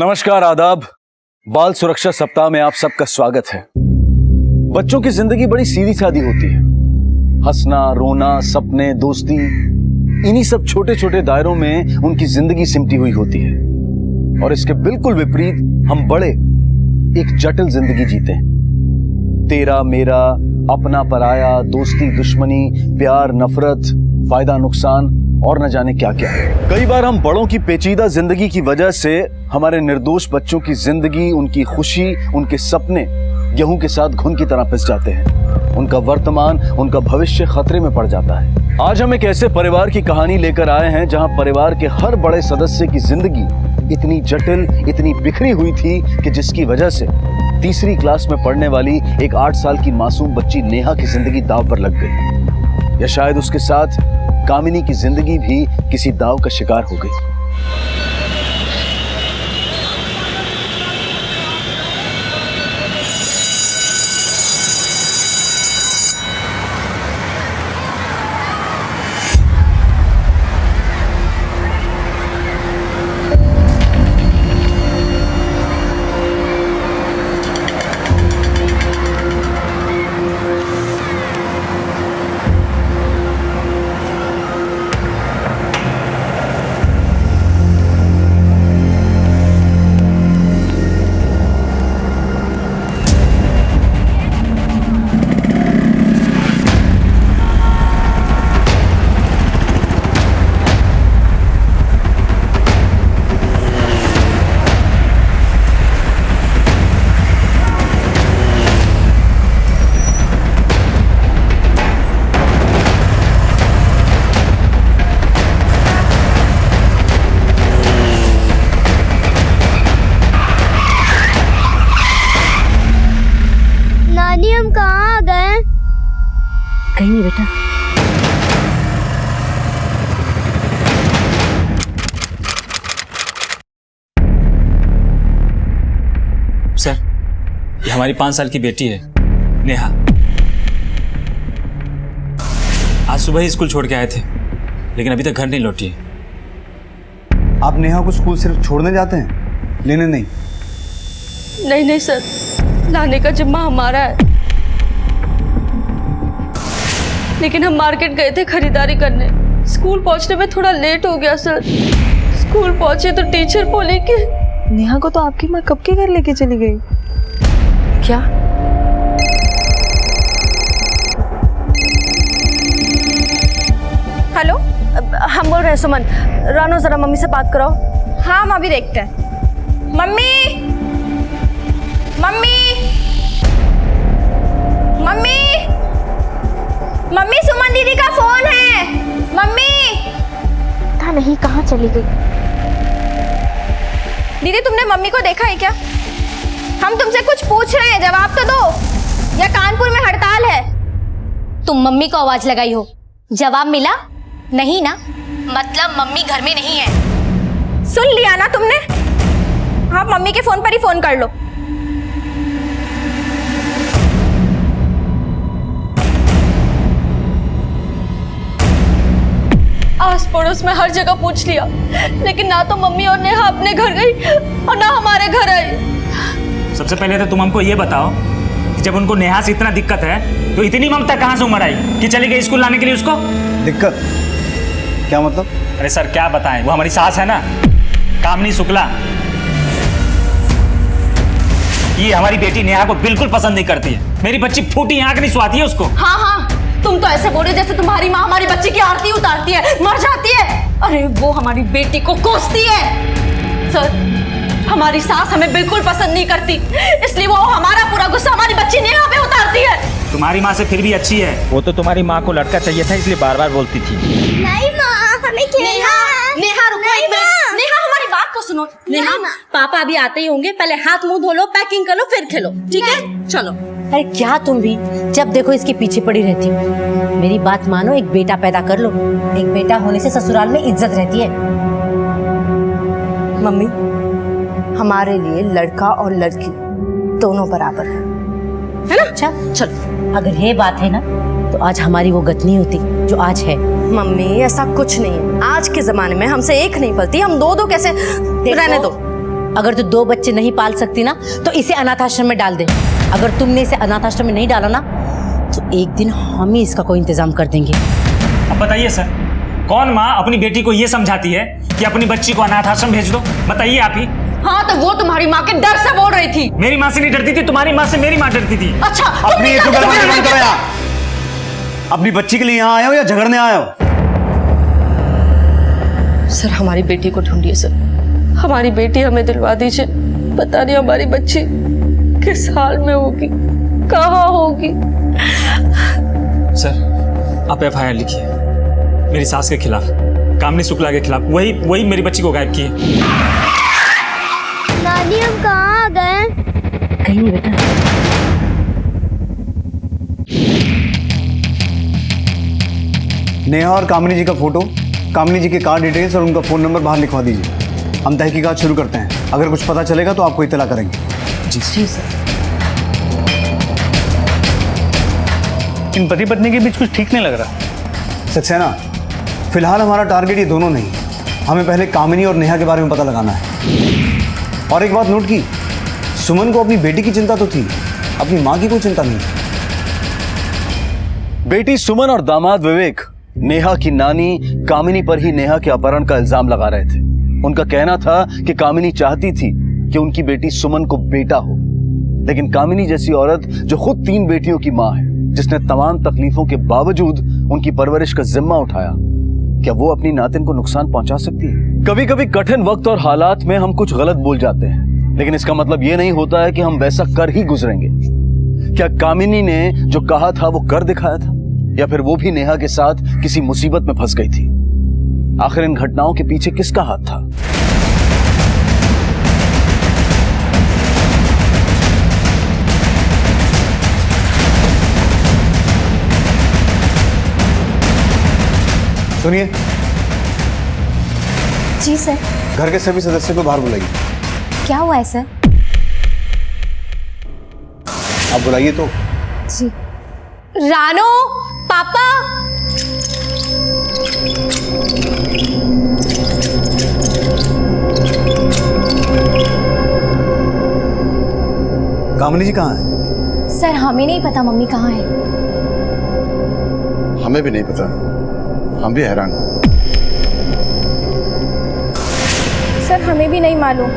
नमस्कार, आदाब। बाल सुरक्षा सप्ताह में आप सबका स्वागत है। बच्चों की जिंदगी बड़ी सीधी सादी होती है। हंसना, रोना, सपने, दोस्ती, इन्हीं सब छोटे छोटे दायरों में उनकी जिंदगी सिमटी हुई होती है। और इसके बिल्कुल विपरीत हम बड़े एक जटिल जिंदगी जीते हैं। तेरा मेरा, अपना पराया, दोस्ती दुश्मनी, प्यार नफरत, फायदा नुकसान और न जाने क्या क्या। कई बार हम बड़ों की पेचीदा जिंदगी की वजह से हमारे निर्दोष बच्चों की जिंदगी, उनकी खुशी, उनके सपने गेहूं के साथ घुन की तरह पिस जाते हैं। उनका वर्तमान, उनका भविष्य खतरे में पड़ जाता है। आज हम एक ऐसे परिवार की कहानी लेकर आए हैं जहां परिवार के हर बड़े सदस्य की जिंदगी इतनी जटिल, इतनी बिखरी हुई थी कि जिसकी वजह से तीसरी क्लास में पढ़ने वाली एक 8 साल की मासूम बच्ची नेहा की जिंदगी दांव पर लग गई, या शायद उसके साथ कामिनी की जिंदगी भी किसी दांव का शिकार हो गई। कहीं नहीं बेटा। सर, ये हमारी 5 साल की बेटी है, नेहा। आज सुबह ही स्कूल छोड़ के आए थे, लेकिन अभी तक घर नहीं लौटी है। आप नेहा को स्कूल सिर्फ छोड़ने जाते हैं, लेने नहीं? नहीं सर, लाने का जिम्मा हमारा है। लेकिन हम मार्केट गए थे खरीदारी करने। स्कूल पहुंचने में थोड़ा लेट हो गया सर। स्कूल पहुंचे तो टीचर बोली कि नेहा को तो आपकी माँ कब के घर लेके चली गई। क्या? हेलो, हम बोल रहे हैं सुमन। रानो जरा मम्मी से बात कराओ। हाँ, हम अभी देखते हैं। मम्मी, मम्मी, मम्मी, मम्मी, सुमन दीदी का फोन है। मम्मी, पता नहीं कहाँ चली गई। दीदी तुमने मम्मी को देखा है क्या? हम तुमसे कुछ पूछ रहे हैं, जवाब तो दो। या कानपुर में हड़ताल है? तुम मम्मी को आवाज लगाई हो, जवाब मिला नहीं ना? मतलब मम्मी घर में नहीं है। सुन लिया ना तुमने? आप मम्मी के फोन पर ही फोन कर लो। आस पड़ोस में हर जगह पूछ लिया, लेकिन ना तो मम्मी और नेहा अपने घर गई और ना हमारे घर आई। सबसे पहले तो तुम हमको ये बताओ कि जब उनको नेहा से इतना दिक्कत है तो इतनी ममता कहाँ से उमड़ आई कि चली गई स्कूल लाने के लिए उसको? दिक्कत? क्या मतलब? अरे सर, क्या बताएं, वो हमारी सास है ना, कामिनी शुक्ला। ये हमारी बेटी नेहा को बिल्कुल पसंद नहीं करती है। मेरी बच्ची फूटी आंख नहीं सुहाती है उसको। हाँ, तुम तो ऐसे बोल रहे जैसे तुम्हारी माँ हमारी बच्ची की आरती उतारती है, मर जाती है। अरे वो हमारी बेटी को कोसती है। सर, हमारी सास हमें बिल्कुल पसंद नहीं करती, इसलिए वो हमारा पूरा गुस्सा हमारी बच्ची नेहा पे उतारती है। तुम्हारी माँ से फिर भी अच्छी है। वो तो तुम्हारी माँ को लड़का चाहिए था, इसलिए बार बार बोलती थी। नहीं माँ, हमें नेहा रुको एक मिनट। नेहा हमारी बात तो सुनो। नेहा, पापा अभी आते ही होंगे, पहले हाथ मुंह धो लो, पैकिंग कर लो, फिर खेलो, ठीक है? चलो। अरे क्या तुम भी जब देखो इसके पीछे पड़ी रहती हो। मेरी बात मानो, एक बेटा पैदा कर लो। एक बेटा होने से ससुराल में इज्जत रहती है। मम्मी, हमारे लिए लड़का और लड़की दोनों बराबर है ना? अच्छा चलो, अगर ये बात है ना तो आज हमारी वो गत होती जो आज है। मम्मी, ऐसा कुछ नहीं है। आज के जमाने में हमसे एक नहीं पलती, हम दो कैसे? रहने दो। अगर तू 2 बच्चे नहीं पाल सकती ना तो इसे अनाथ आश्रम में डाल दे। अगर तुमने इसे अनाथ आश्रम में नहीं डाला ना तो एक दिन हम ही इसका कोई इंतजाम कर देंगे। अब बताइए सर, कौन माँ अपनी बेटी को ये समझाती है कि अपनी बच्ची को अनाथ आश्रम भेज दो? बताइए आप ही। हाँ तो वो तुम्हारी माँ के डर से बोल रही थी। मेरी माँ से नहीं डरती थी, तुम्हारी माँ से मेरी माँ डरती थी। अच्छा अपनी ये जुगलबंदी बंद करो यार। अपनी बच्ची के लिए यहाँ आए हो या झगड़ने आए हो? सर हमारी बेटी को ढूंढिए सर, हमारी बेटी हमें दिलवा दीजिए। पता नहीं हमारी बच्ची किस हाल में होगी, कहाँ होगी। सर आप FIR लिखिए मेरी सास के खिलाफ, कामनी शुक्ला के खिलाफ। वही मेरी बच्ची को गायब की है। दादी हम कहाँ आ गए? कहीं नहीं बेटा। नेहा और कामिनी जी का फोटो, कामिनी जी के कार डिटेल्स और उनका फ़ोन नंबर बाहर लिखवा दीजिए। हम तहकीकात शुरू करते हैं। अगर कुछ पता चलेगा तो आपको इत्तला करेंगे। जी सर। इन पति पत्नी के बीच कुछ ठीक नहीं लग रहा। सक्सेना, फिलहाल हमारा टारगेट ये दोनों नहीं, हमें पहले कामिनी और नेहा के बारे में पता लगाना है। और एक बात नोट की, सुमन को अपनी बेटी की चिंता तो थी, अपनी माँ की कोई चिंता नहीं थी। बेटी सुमन और दामाद विवेक नेहा की नानी कामिनी पर ही नेहा के अपहरण का इल्जाम लगा रहे थे। उनका कहना था कि कामिनी चाहती थी कि उनकी बेटी सुमन को बेटा हो, लेकिन कामिनी जैसी औरत जो खुद 3 बेटियों की मां है, जिसने तमाम तकलीफों के बावजूद उनकी परवरिश का जिम्मा उठाया, क्या वो अपनी नातिन को नुकसान पहुंचा सकती है? कभी कभी कठिन वक्त और हालात में हम कुछ गलत बोल जाते हैं, लेकिन इसका मतलब ये नहीं होता है कि हम वैसा कर ही गुजरेंगे। क्या कामिनी ने जो कहा था वो कर दिखाया था, या फिर वो भी नेहा के साथ किसी मुसीबत में फंस गई थी? आखिर इन घटनाओं के पीछे किसका हाथ था? सुनिए, जी सर। घर के सभी सदस्यों को बाहर बुलाइए। क्या हुआ है सर? आप बुलाइए तो। जी। रानो, पापा। कामिनी जी कहाँ है? सर हमें नहीं पता मम्मी कहाँ है। हमें भी नहीं पता, हम भी हैरान। सर हमें भी नहीं मालूम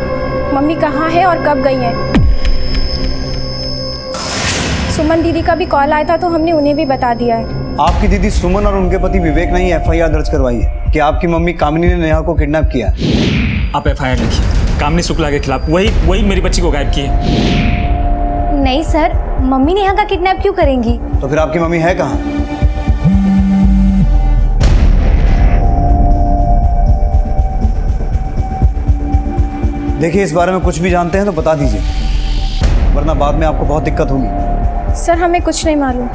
मम्मी कहाँ है और कब गई है। सुमन दीदी का भी कॉल आया था तो हमने उन्हें भी बता दिया है। आपकी दीदी सुमन और उनके पति विवेक ने ही FIR दर्ज करवाई है कि आपकी मम्मी कामिनी ने नेहा को किडनैप किया है। आप FIR लिखिए कामनी शुक्ला के खिलाफ। वही मेरी बच्ची को गायब की है। नहीं सर, मम्मी नेहा का किडनैप क्यों करेंगी? तो फिर आपकी मम्मी है कहाँ? देखिए, इस बारे में कुछ भी जानते हैं तो बता दीजिए, वरना बाद में आपको बहुत दिक्कत होगी। सर हमें कुछ नहीं मालूम।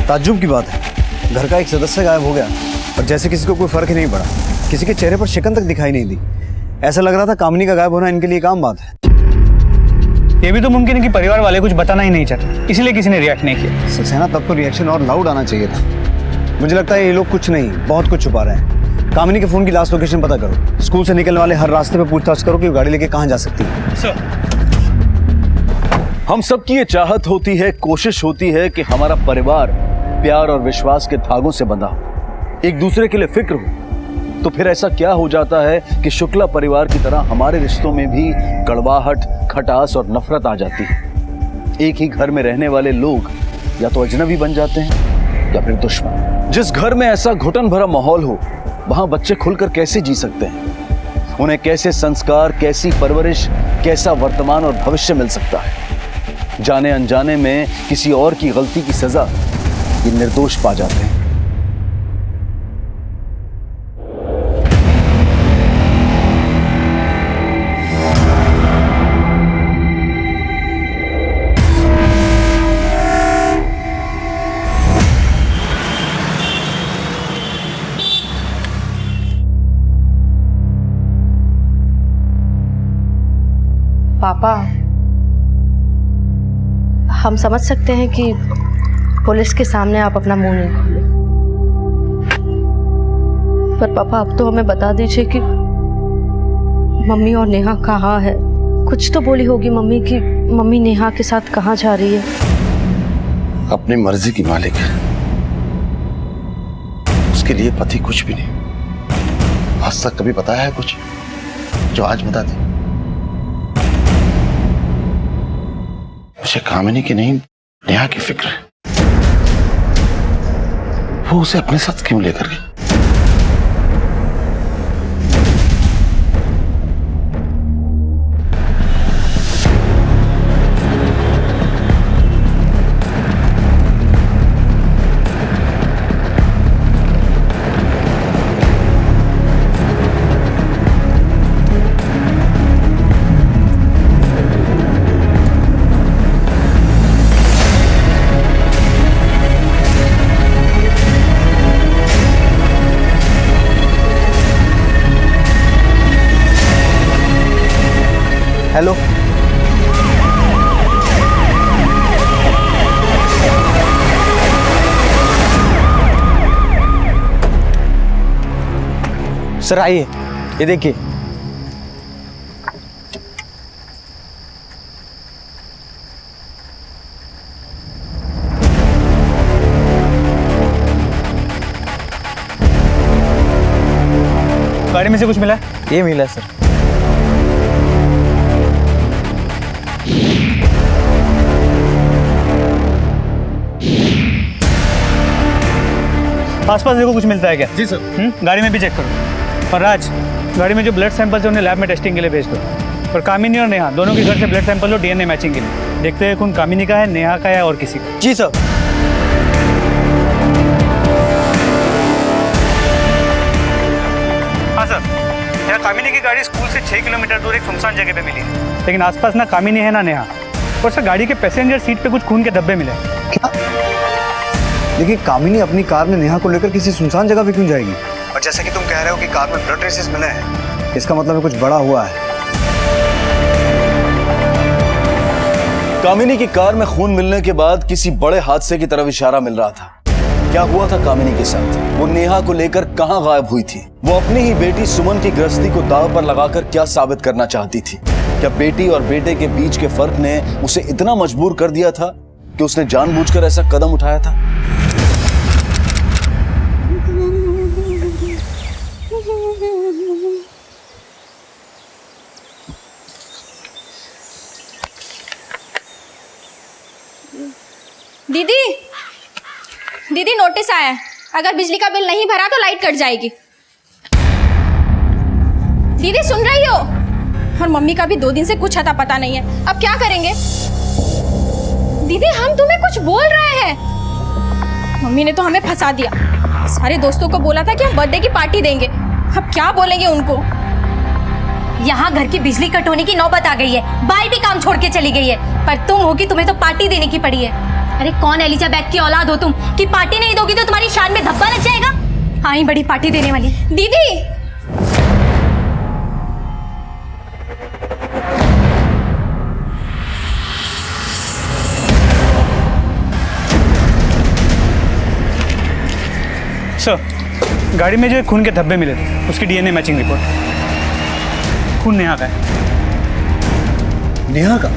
ताज्जुब की बात है, घर का एक सदस्य गायब हो गया और जैसे किसी को कोई फर्क ही नहीं पड़ा। किसी के चेहरे पर शिकन तक दिखाई नहीं दी। ऐसा लग रहा था कामिनी का गायब होना इनके लिए काम बात है। ये भी तो मुमकिन है कि परिवार वाले कुछ बताना ही नहीं चाहते, इसलिए किसी ने रिएक्ट नहीं किया। सक्सेना, तब तो रिएक्शन और लाउड आना चाहिए था। मुझे लगता है ये लोग कुछ नहीं, बहुत कुछ छुपा रहे हैं। कामिनी के फोन की लास्ट लोकेशन पता करो। स्कूल से निकलने वाले हर रास्ते पे पूछताछ करो कि वो गाड़ी लेके कहाँ जा सकती है। सर, हम सबकी ये चाहत होती है, कोशिश होती है कि हमारा परिवार प्यार और विश्वास के धागों से बंधा हो, एक दूसरे के लिए फिक्र हो। तो फिर ऐसा क्या हो जाता है कि शुक्ला परिवार की तरह हमारे रिश्तों में भी कड़वाहट, खटास और नफरत आ जाती है। एक ही घर में रहने वाले लोग या तो अजनबी बन जाते हैं या फिर दुश्मन। जिस घर में ऐसा घुटन भरा माहौल हो, वहां बच्चे खुलकर कैसे जी सकते हैं? उन्हें कैसे संस्कार, कैसी परवरिश, कैसा वर्तमान और भविष्य मिल सकता है? जाने अनजाने में किसी और की गलती की सजा ये निर्दोष पा जाते हैं। पापा, हम समझ सकते हैं कि पुलिस के सामने आप अपना मुंह नहीं खोले, पर पापा अब तो हमें बता दीजिए कि मम्मी और नेहा कहाँ है। कुछ तो बोली होगी मम्मी कि मम्मी नेहा के साथ कहाँ जा रही है। अपनी मर्जी की मालिक है, उसके लिए पति कुछ भी नहीं। आज तक कभी बताया है कुछ जो आज बता दे? मुझे कामिनी की नहीं नेहा की फिक्र है। वो उसे अपने साथ क्यों लेकर गई? हेलो, सर आइए, ये देखिए। गाड़ी में से कुछ मिला? ये मिला सर। आसपास देखो कुछ मिलता है क्या? जी सर। गाड़ी में भी चेक करो। और राज, गाड़ी में जो ब्लड सैंपल्स है उन्हें लैब में टेस्टिंग के लिए भेज दो। और कामिनी और नेहा दोनों के घर से ब्लड सैंपल लो डीएनए मैचिंग के लिए। देखते हैं कौन कामिनी का है, नेहा का है और किसी का। जी सर। हाँ सर, यहाँ कामिनी की गाड़ी स्कूल से 6 किलोमीटर दूर एक सुनसान जगह पे मिली है, लेकिन आसपास ना कामिनी है ना नेहा। और सर गाड़ी के पैसेंजर सीट पे कुछ खून के धब्बे मिले। क्या? देखिए, कामिनी अपनी कार में नेहा को लेकर किसी सुनसान जगह पे क्यों जाएगी? और जैसे कि तुम कह रहे हो कि कार में ब्लड ट्रेसेस मिले हैं, इसका मतलब है कुछ बड़ा हुआ है। कामिनी की कार में खून मिलने के बाद किसी बड़े हादसे की तरफ इशारा मिल रहा था। क्या हुआ था कामिनी के साथ? वो नेहा को लेकर कहां गायब हुई थी? वो अपनी ही बेटी सुमन की गृहस्थी को दांव पर लगाकर क्या साबित करना चाहती थी? क्या बेटी और बेटे के बीच के फर्क ने उसे इतना मजबूर कर दिया था कि उसने जानबूझकर ऐसा कदम उठाया था? दीदी, दीदी नोटिस आया है, अगर बिजली का बिल नहीं भरा तो लाइट कट जाएगी। दीदी सुन रही हो? और मम्मी का भी 2 दिन से कुछ अता पता नहीं है, अब क्या करेंगे? दीदी हम तुम्हें कुछ बोल रहे हैं, मम्मी ने तो हमें फंसा दिया। सारे दोस्तों को बोला था कि हम बर्थडे की पार्टी देंगे, अब क्या बोलेंगे उनको? यहाँ घर की बिजली कट होने की नौबत आ गई है, बाई भी काम छोड़ के चली गई है, पर तुम हो कि तुम्हें तो पार्टी देने की पड़ी है। अरे कौन एलिजाबेथ की औलाद हो तुम कि पार्टी नहीं दोगी तो तुम्हारी शान में धब्बा लग जाएगा? हाँ ही बड़ी पार्टी देने वाली। दीदी सर, गाड़ी में जो खून के धब्बे मिले थे उसकी डीएनए मैचिंग रिपोर्ट। खून नेहा का है। नेहा का?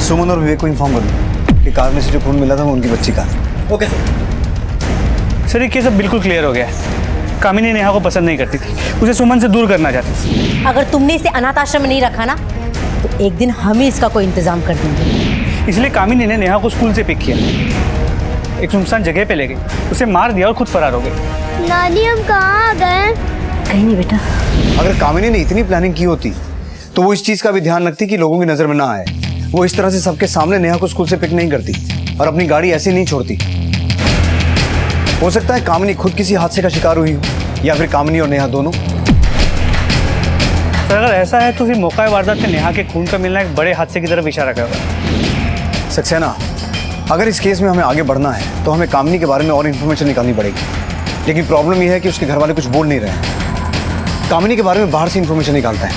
सुमन और विवेक को इन्फॉर्म कर दो कि कार में से जो खून मिला था वो उनकी बच्ची का है। ओके सर, ये केस अब बिल्कुल क्लियर हो गया है। कामिनी नेहा को पसंद नहीं करती थी, उसे सुमन से दूर करना चाहती थी। अगर तुमने इसे अनाथ आश्रम में नहीं रखा ना तो एक दिन हम ही इसका कोई इंतजाम कर देंगे। इसलिए कामिनी ने नेहा को स्कूल से पिक किया, एक सुनसान जगह पे ले गई, उसे मार दिया और खुद फरार हो गई। नानी हम कहाँ आ गए? कहीं नहीं बेटा। अगर कामिनी ने इतनी प्लानिंग की होती तो वो इस चीज का भी ध्यान रखती कि लोगों की नजर में ना आए। वो इस तरह से सबके सामने नेहा को स्कूल से पिक नहीं करती और अपनी गाड़ी ऐसे नहीं छोड़ती। हो सकता है कामिनी खुद किसी हादसे का शिकार हुई हो या फिर कामिनी और नेहा दोनों। सर अगर ऐसा है तो फिर मौका वारदात में नेहा के खून का मिलना एक बड़े हादसे की तरफ इशारा कर रहा है। सक्सेना, अगर इस केस में हमें आगे बढ़ना है तो हमें कामिनी के बारे में और इन्फॉर्मेशन निकालनी पड़ेगी। लेकिन प्रॉब्लम यह है कि उसके घर वाले कुछ बोल नहीं रहे हैं। कामिनी के बारे में बाहर से इन्फॉर्मेशन निकालता है,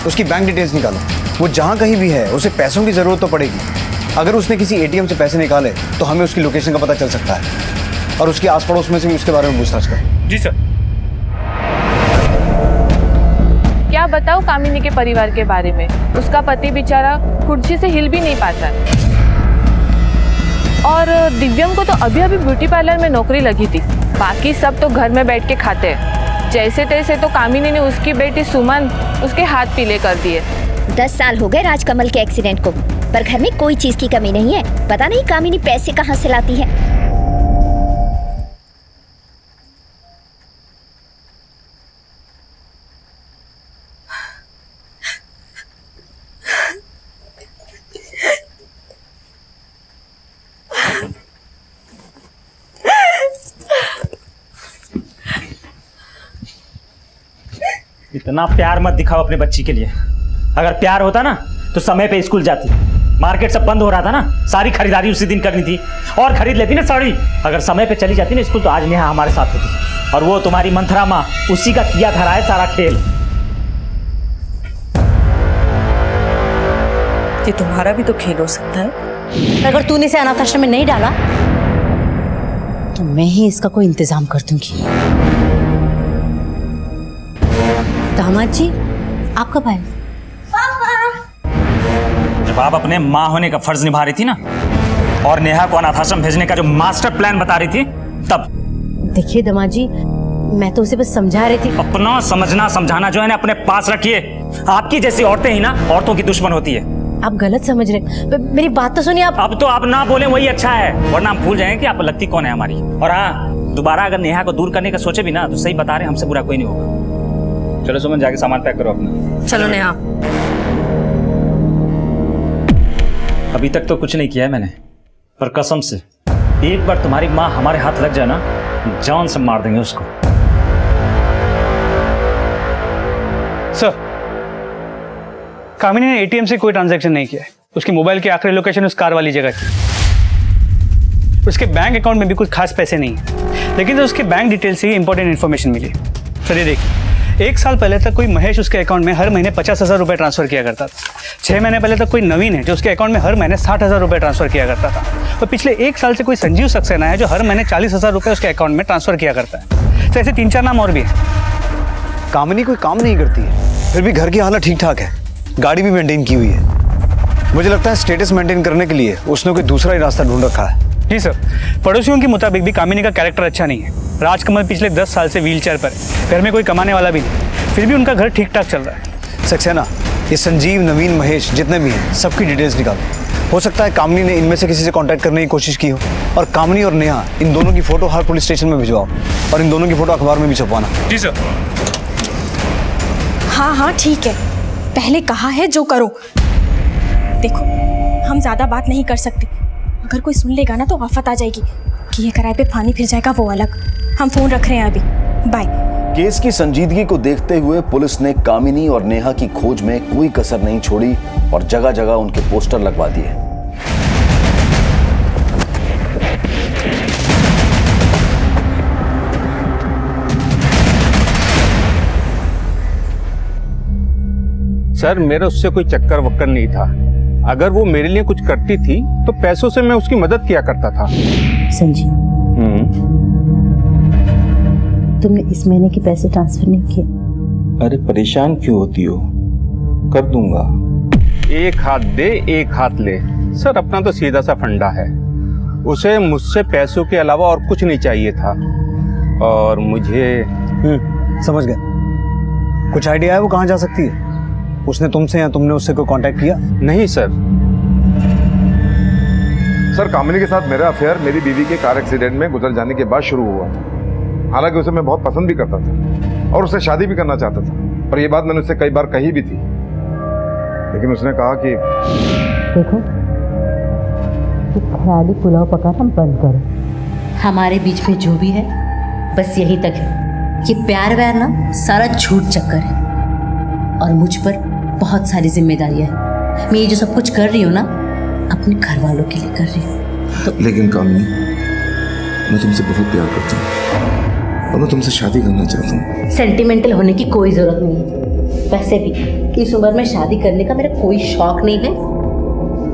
उसकी बैंक डिटेल्स निकालो। वो जहाँ कहीं भी है उसे पैसों की ज़रूरत तो पड़ेगी। अगर उसने किसी एटीएम से पैसे निकाले तो हमें उसकी लोकेशन का पता चल सकता है और उसके आस पड़ोस में से भी उसके बारे में पूछताछ करें। जी सर। क्या बताओ कामिनी के परिवार के बारे में। उसका पति बेचारा कुर्सी से हिल भी नहीं पाता और दिव्यम को तो अभी अभी ब्यूटी पार्लर में नौकरी लगी थी। बाकी सब तो घर में बैठ के खाते हैं। जैसे तैसे तो कामिनी ने उसकी बेटी सुमन उसके हाथ पीले कर दिए। 10 साल हो गए राजकमल के एक्सीडेंट को, पर घर में कोई चीज की कमी नहीं है। पता नहीं कामिनी पैसे कहाँ से लाती है। इतना प्यार मत दिखाओ अपने बच्ची के लिए। अगर प्यार होता ना तो समय पे स्कूल जाती। मार्केट सब बंद हो रहा था ना, सारी खरीदारी उसी दिन करनी थी और खरीद लेती ना साड़ी। अगर समय पे चली जाती ना स्कूल तो आज नेहा हमारे साथ होती। और वो तुम्हारी मंथरा माँ, उसी का किया धरा है सारा खेल। ये तुम्हारा भी तो खेल हो सकता है। अगर तूने इसे अनाथ आश्रम में नहीं डाला तो मैं ही इसका कोई इंतजाम कर दूंगी। दामाद जी, आप कब आए? जब आप अपने माँ होने का फर्ज निभा रही थी ना और नेहा को अनाथ आश्रम भेजने का जो मास्टर प्लान बता रही थी तब। देखिए दामाद जी, मैं तो उसे बस समझा रही थी। अपना समझना समझाना जो है ना अपने पास रखिए। आपकी जैसी औरतें ही ना औरतों की दुश्मन होती है। आप गलत समझ रहे। मेरी बात तो सुनिए आप। अब तो आप ना बोले वही अच्छा है, वरना हम भूल जाएंगे कि आप लगती कौन है हमारी। और हाँ, दोबारा अगर नेहा को दूर करने का सोचे भी ना तो सही बता रहे, हमसे बुरा कोई नहीं होगा। चलो सुमन, जाके सामान पैक करो अपना। चलो नेहा। अभी तक तो कुछ नहीं किया है मैंने, पर कसम से एक बार तुम्हारी माँ हमारे हाथ लग जाए ना, जान से मार देंगे उसको। सर, कामिनी ने एटीएम से कोई ट्रांजैक्शन नहीं किया है। उसके मोबाइल की आखिरी लोकेशन उस कार वाली जगह की। उसके बैंक अकाउंट में भी कुछ खास पैसे नहीं है, लेकिन तो उसके बैंक डिटेल से ही इंपॉर्टेंट इन्फॉर्मेशन मिली। सर ये देखिए, 1 साल पहले तक कोई महेश उसके अकाउंट में हर महीने 50,000 रुपये ट्रांसफर किया करता था। 6 महीने पहले तक कोई नवीन है जो उसके अकाउंट में हर महीने 60,000 रुपये ट्रांसफर किया करता था। और पिछले 1 साल से कोई संजीव सक्सेना है जो हर महीने 40,000 रुपये उसके अकाउंट में ट्रांसफर किया करता है। तो ऐसे 3-4 नाम और भी है। कामिनी कोई काम नहीं करती है, फिर भी घर की हालत ठीक ठाक है, गाड़ी भी मेंटेन की हुई है। मुझे लगता है स्टेटस मेंटेन करने के लिए उसने कोई दूसरा ही रास्ता ढूंढ रखा है। जी सर, पड़ोसियों के मुताबिक भी कामिनी का कैरेक्टर अच्छा नहीं है। राजकमल पिछले 10 साल से व्हीलचेयर पर है, घर में कोई कमाने वाला भी नहीं, फिर भी उनका घर ठीक ठाक चल रहा है। सक्सेना, ये संजीव, नवीन, महेश जितने भी हैं सबकी डिटेल्स निकालो। हो सकता है कामिनी ने इनमें से किसी से कांटेक्ट करने की कोशिश की हो, और कामिनी और नेहा इन दोनों की फोटो हर पुलिस स्टेशन में भिजवाओ और इन दोनों की फोटो अखबार में भी छपवाना। जी सर। हाँ ठीक है, पहले कहा है जो करो। देखो, हम ज्यादा बात नहीं कर सकते। अगर कोई सुन लेगा ना तो आफत आ जाएगी कि ये किराए पे पानी फिर जाएगा वो अलग। हम फोन रख रहे हैं अभी, बाय। केस की संजीदगी को देखते हुए पुलिस ने कामिनी और नेहा की खोज में कोई कसर नहीं छोड़ी और जगह जगह उनके पोस्टर लगवा दिए। सर, मेरा उससे कोई चक्कर वक्कर नहीं था। अगर वो मेरे लिए कुछ करती थी तो पैसों से मैं उसकी मदद किया करता था। संजीव, तुमने इस महीने के पैसे ट्रांसफर नहीं किए। अरे परेशान क्यों होती हो, कर दूंगा। एक हाथ दे एक हाथ ले। सर, अपना तो सीधा सा फंडा है। उसे मुझसे पैसों के अलावा और कुछ नहीं चाहिए था और मुझे समझ गया। कुछ आइडिया है वो कहाँ जा सकती है? उसने तुमसे या तुमने उससे कोई कांटेक्ट किया? नहीं सर। सर, कामिनी के साथ मेरा अफेयर मेरी बीवी के कार एक्सीडेंट में गुजर जाने के बाद शुरू हुआ। हालांकि उसे मैं बहुत पसंद भी करता था और उससे शादी भी करना चाहता था, पर यह बात मैंने उससे कई बार कही भी थी, लेकिन उसने कहा कि देखो, ख्याली पुलाव पकाना बंद करो। हमारे बीच में जो भी है बस यही तक है। ये प्यार व्यार ना सारा झूठ चक्कर है और मुझ पर बहुत सारी जिम्मेदारियां हैं। मैं ये जो सब कुछ कर रही हूँ ना अपने घर वालों के लिए कर रही हूँ। तो लेकिन कामिनी, मैं तुमसे बहुत प्यार करता हूँ और मैं तुमसे शादी करना चाहता हूँ। सेंटिमेंटल होने की कोई जरूरत नहीं है। वैसे भी इस उम्र में शादी करने का मेरा कोई शौक नहीं है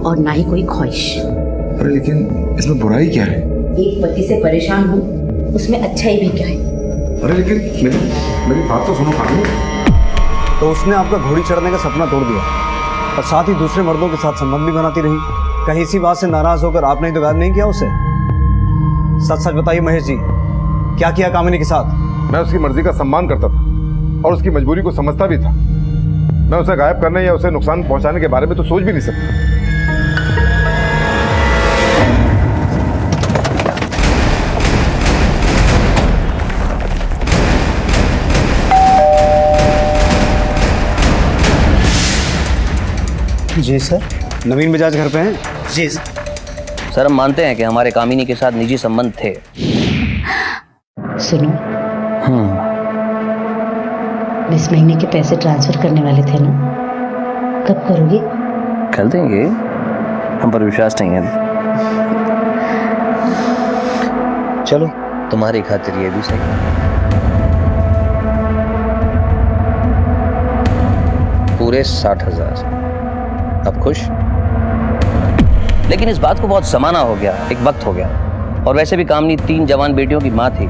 और ना ही कोई ख्वाहिश। अरे लेकिन इसमें बुराई क्या है? एक पति से परेशान हूँ, उसमें अच्छाई भी क्या है? अरे लेकिन मेरी बात तो सुनो कामिनी। तो उसने आपका घोड़ी चढ़ने का सपना तोड़ दिया और साथ ही दूसरे मर्दों के साथ संबंध भी बनाती रही। कहीं इसी बात से नाराज होकर आपने तो गायब नहीं किया उसे? सच सच बताइए महेश जी, क्या किया कामिनी के साथ? मैं उसकी मर्जी का सम्मान करता था और उसकी मजबूरी को समझता भी था। मैं उसे गायब करने या उसे नुकसान पहुंचाने के बारे में तो सोच भी नहीं सकता। जी सर, नवीन बजाज घर पे हैं? जी सर, हम मानते हैं कि हमारे कामिनी के साथ निजी संबंध थे। सुनो, इस महीने के पैसे ट्रांसफर करने वाले थे ना, कब करोगे? कर देंगे, हम पर विश्वास नहीं है। चलो, तुम्हारी खातिर ये भी सही। पूरे 60,000। अब खुश? लेकिन इस बात को बहुत जमाना हो गया, एक वक्त हो गया। और वैसे भी कामनी 3 जवान बेटियों की माँ थी।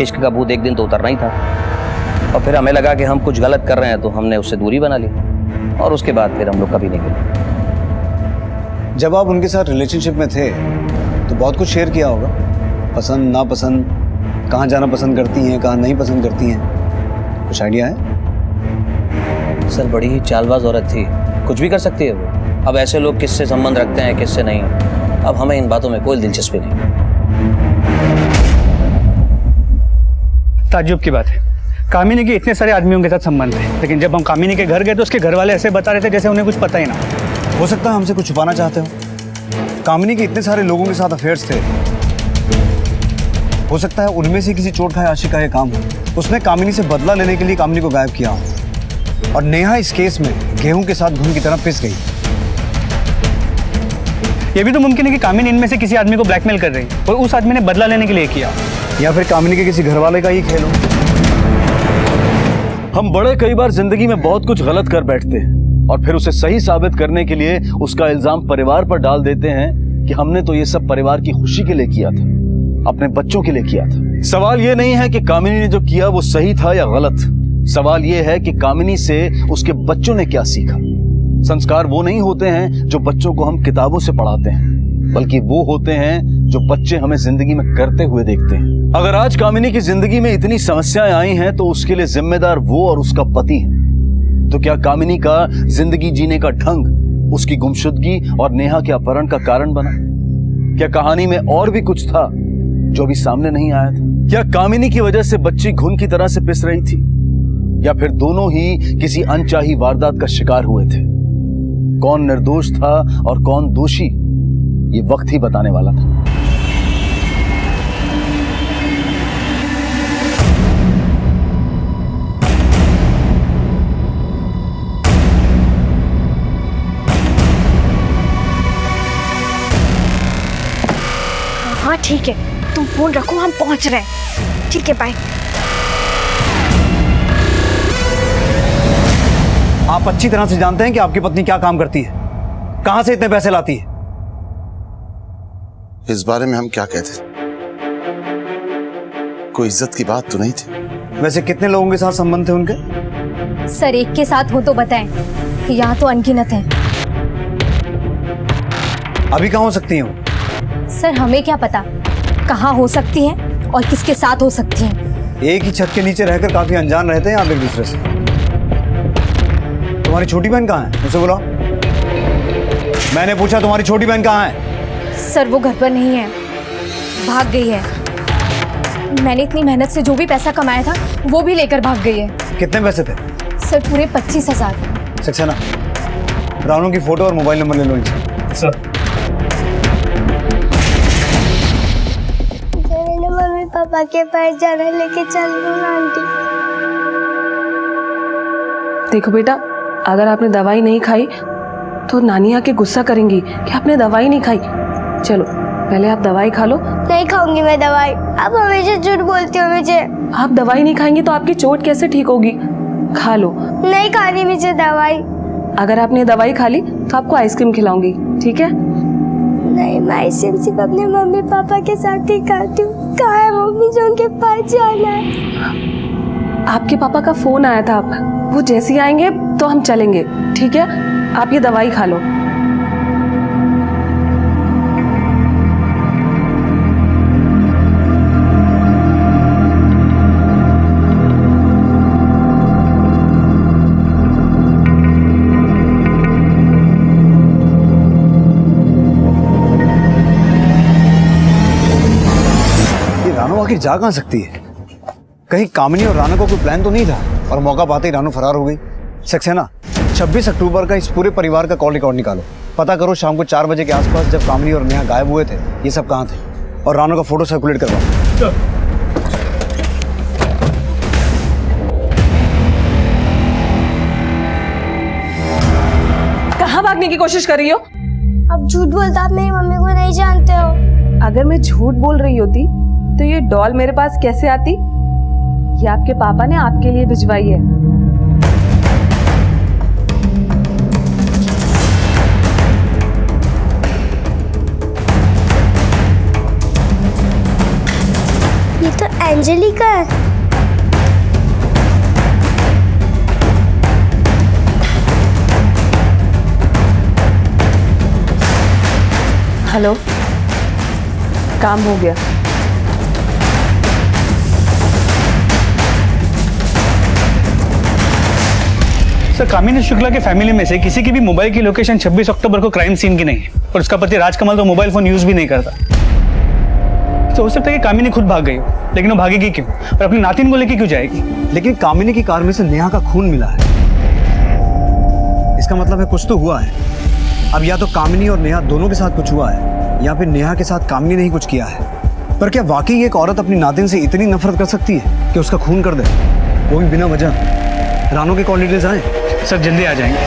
इश्क का भूत एक दिन तो उतरना ही था। और फिर हमें लगा कि हम कुछ गलत कर रहे हैं, तो हमने उससे दूरी बना ली। और उसके बाद फिर हम लोग कभी नहीं मिले। जब आप उनके साथ रिलेशनशिप में थे तो बहुत कुछ शेयर किया होगा, पसंद नापसंद, कहाँ जाना पसंद करती हैं, कहाँ नहीं पसंद करती हैं, कुछ आइडिया है? सर, बड़ी ही चालबाज औरत थी, कुछ भी कर सकती है वो। अब ऐसे लोग किससे संबंध रखते हैं, किससे नहीं, अब हमें इन बातों में कोई दिलचस्पी नहीं। ताज्जुब की बात है, कामिनी के इतने सारे आदमियों के साथ संबंध है, लेकिन जब हम कामिनी के घर गए तो उसके घर वाले ऐसे बता रहे थे जैसे उन्हें कुछ पता ही ना। हो सकता है हमसे कुछ छुपाना चाहते हो। कामिनी के इतने सारे लोगों के साथ अफेयर्स थे, हो सकता है उनमें से किसी चोट खाए आशिक का ये काम हो। उसने कामिनी से बदला लेने के लिए कामिनी को गायब किया और नेहा इस केस में गेहूं के साथ घुन की तरह पिस गई। ये भी तो मुमकिन है कि कामिनी इनमें से किसी आदमी को ब्लैकमेल कर रही और उस आदमी ने बदला लेने के लिए किया, या फिर कामिनी के किसी घर वाले का ही खेल हो। हम बड़े कई बार जिंदगी में बहुत कुछ गलत कर बैठते हैं और फिर उसे सही साबित करने के लिए उसका इल्जाम परिवार पर डाल देते हैं कि हमने तो ये सब परिवार की खुशी के लिए किया था, अपने बच्चों के लिए किया था। सवाल ये नहीं है कि कामिनी ने जो किया वो सही था या गलत, सवाल ये है कि कामिनी से उसके बच्चों ने क्या सीखा। संस्कार वो नहीं होते हैं जो बच्चों को हम किताबों से पढ़ाते हैं, बल्कि वो होते हैं जो बच्चे हमें जिंदगी में करते हुए देखते हैं। अगर आज कामिनी की जिंदगी में इतनी समस्याएं आई हैं तो उसके लिए जिम्मेदार वो और उसका पति है। तो क्या कामिनी का जिंदगी जीने का ढंग उसकी गुमशुदगी और नेहा के अपहरण का कारण बना? क्या कहानी में और भी कुछ था जो अभी सामने नहीं आया था? क्या कामिनी की वजह से बच्ची घुन की तरह से पिस रही थी, या फिर दोनों ही किसी अनचाही वारदात का शिकार हुए थे? कौन निर्दोष था और कौन दोषी, ये वक्त ही बताने वाला था। हाँ ठीक है, तुम फोन रखो, हम पहुंच रहे हैं। ठीक है, बाय। आप अच्छी तरह से जानते हैं कि आपकी पत्नी क्या काम करती है, कहां से इतने पैसे लाती है। इस बारे में हम क्या कहते? कोई इज्जत की बात तो नहीं थी। वैसे कितने लोगों के साथ संबंध थे उनके? सर, एक के साथ हो तो बताएं, यहाँ तो अनगिनत हैं। अभी कहाँ हो सकती हैं वो? सर, हमें क्या पता कहाँ हो सकती हैं और किसके साथ हो सकती हैं। एक ही छत के नीचे रहकर काफी अनजान रहते हैं आप एक दूसरे से। तुम्हारी छोटी बहन कहाँ है, मुझसे बुलाओ। मैंने पूछा तुम्हारी छोटी बहन कहाँ है? सर, वो घर पर नहीं है, भाग गई है। मैंने इतनी मेहनत से जो भी पैसा कमाया था वो भी लेकर भाग गई है। कितने पैसे थे? सर, पूरे 25,000। सक्सेना, रानू की फोटो और मोबाइल नंबर ले लो इनसे। सर, मम्मी पापा के पास जाना, लेके चल लो आंटी। देखो बेटा, अगर आपने दवाई नहीं खाई तो नानी आके गुस्सा करेंगी कि आपने दवाई नहीं खाई। चलो, पहले आप दवाई खा लो। नहीं खाऊंगी मैं दवाई, आप हमेशा झूठ बोलती हो मुझे। आप दवाई नहीं खाएंगी तो आपकी चोट कैसे ठीक होगी? खा लो। नहीं खानी मुझे दवाई। अगर आपने दवाई खा ली तो आपको आइसक्रीम खिलाऊंगी। ठीक है? नहीं, मैं सिर्फ अपने मम्मी पापा के साथ ही खाती हूँ। कहाँ है मम्मी जो उनके पास जाना है? आपके पापा का फोन आया था, अब वो जैसे ही आएंगे तो हम चलेंगे, ठीक है? आप ये दवाई खा लो। रानो आखिर जा कहाँ सकती है? कहीं कामिनी और रानो को कोई प्लान तो नहीं था और मौका पाते ही रानो फरार हो गई। सक्सेना, 26 अक्टूबर का इस पूरे परिवार का कॉल रिकॉर्ड निकालो। पता करो शाम को 4 बजे के आसपास जब कामिनी और नेहा गायब हुए थे ये सब कहाँ थे, और रानो का फोटो सर्कुलेट करवाओ। कहाँ भागने की कोशिश कर रही हो? अब झूठ बोलता, आप मेरी मम्मी को नहीं जानते हो। अगर मैं झूठ बोल रही होती तो ये डॉल मेरे पास कैसे आती? ये आपके पापा ने आपके लिए भिजवाई है। ये तो एंजेलिका है। हेलो, काम हो गया। सर, कामिनी शुक्ला के फैमिली में से किसी की भी मोबाइल की लोकेशन 26 अक्टूबर को क्राइम सीन की नहीं है, और उसका पति राजकमल तो मोबाइल फोन यूज भी नहीं करता। तो हो सकता है कि कामिनी खुद भाग गई हो, लेकिन वो भागेगी क्यों और अपनी नातिन को लेके क्यों जाएगी? लेकिन कामिनी की कार में से नेहा का खून मिला है, इसका मतलब है कुछ तो हुआ है। अब या तो कामिनी और नेहा दोनों के साथ कुछ हुआ है, या फिर नेहा के साथ कामिनी ने ही कुछ किया है। पर क्या वाकई एक औरत अपनी नातिन से इतनी नफरत कर सकती है कि उसका खून कर दे, वो भी बिना वजह? रानो के कॉल डिटेल्स आए? सर, जल्दी आ जाएंगे।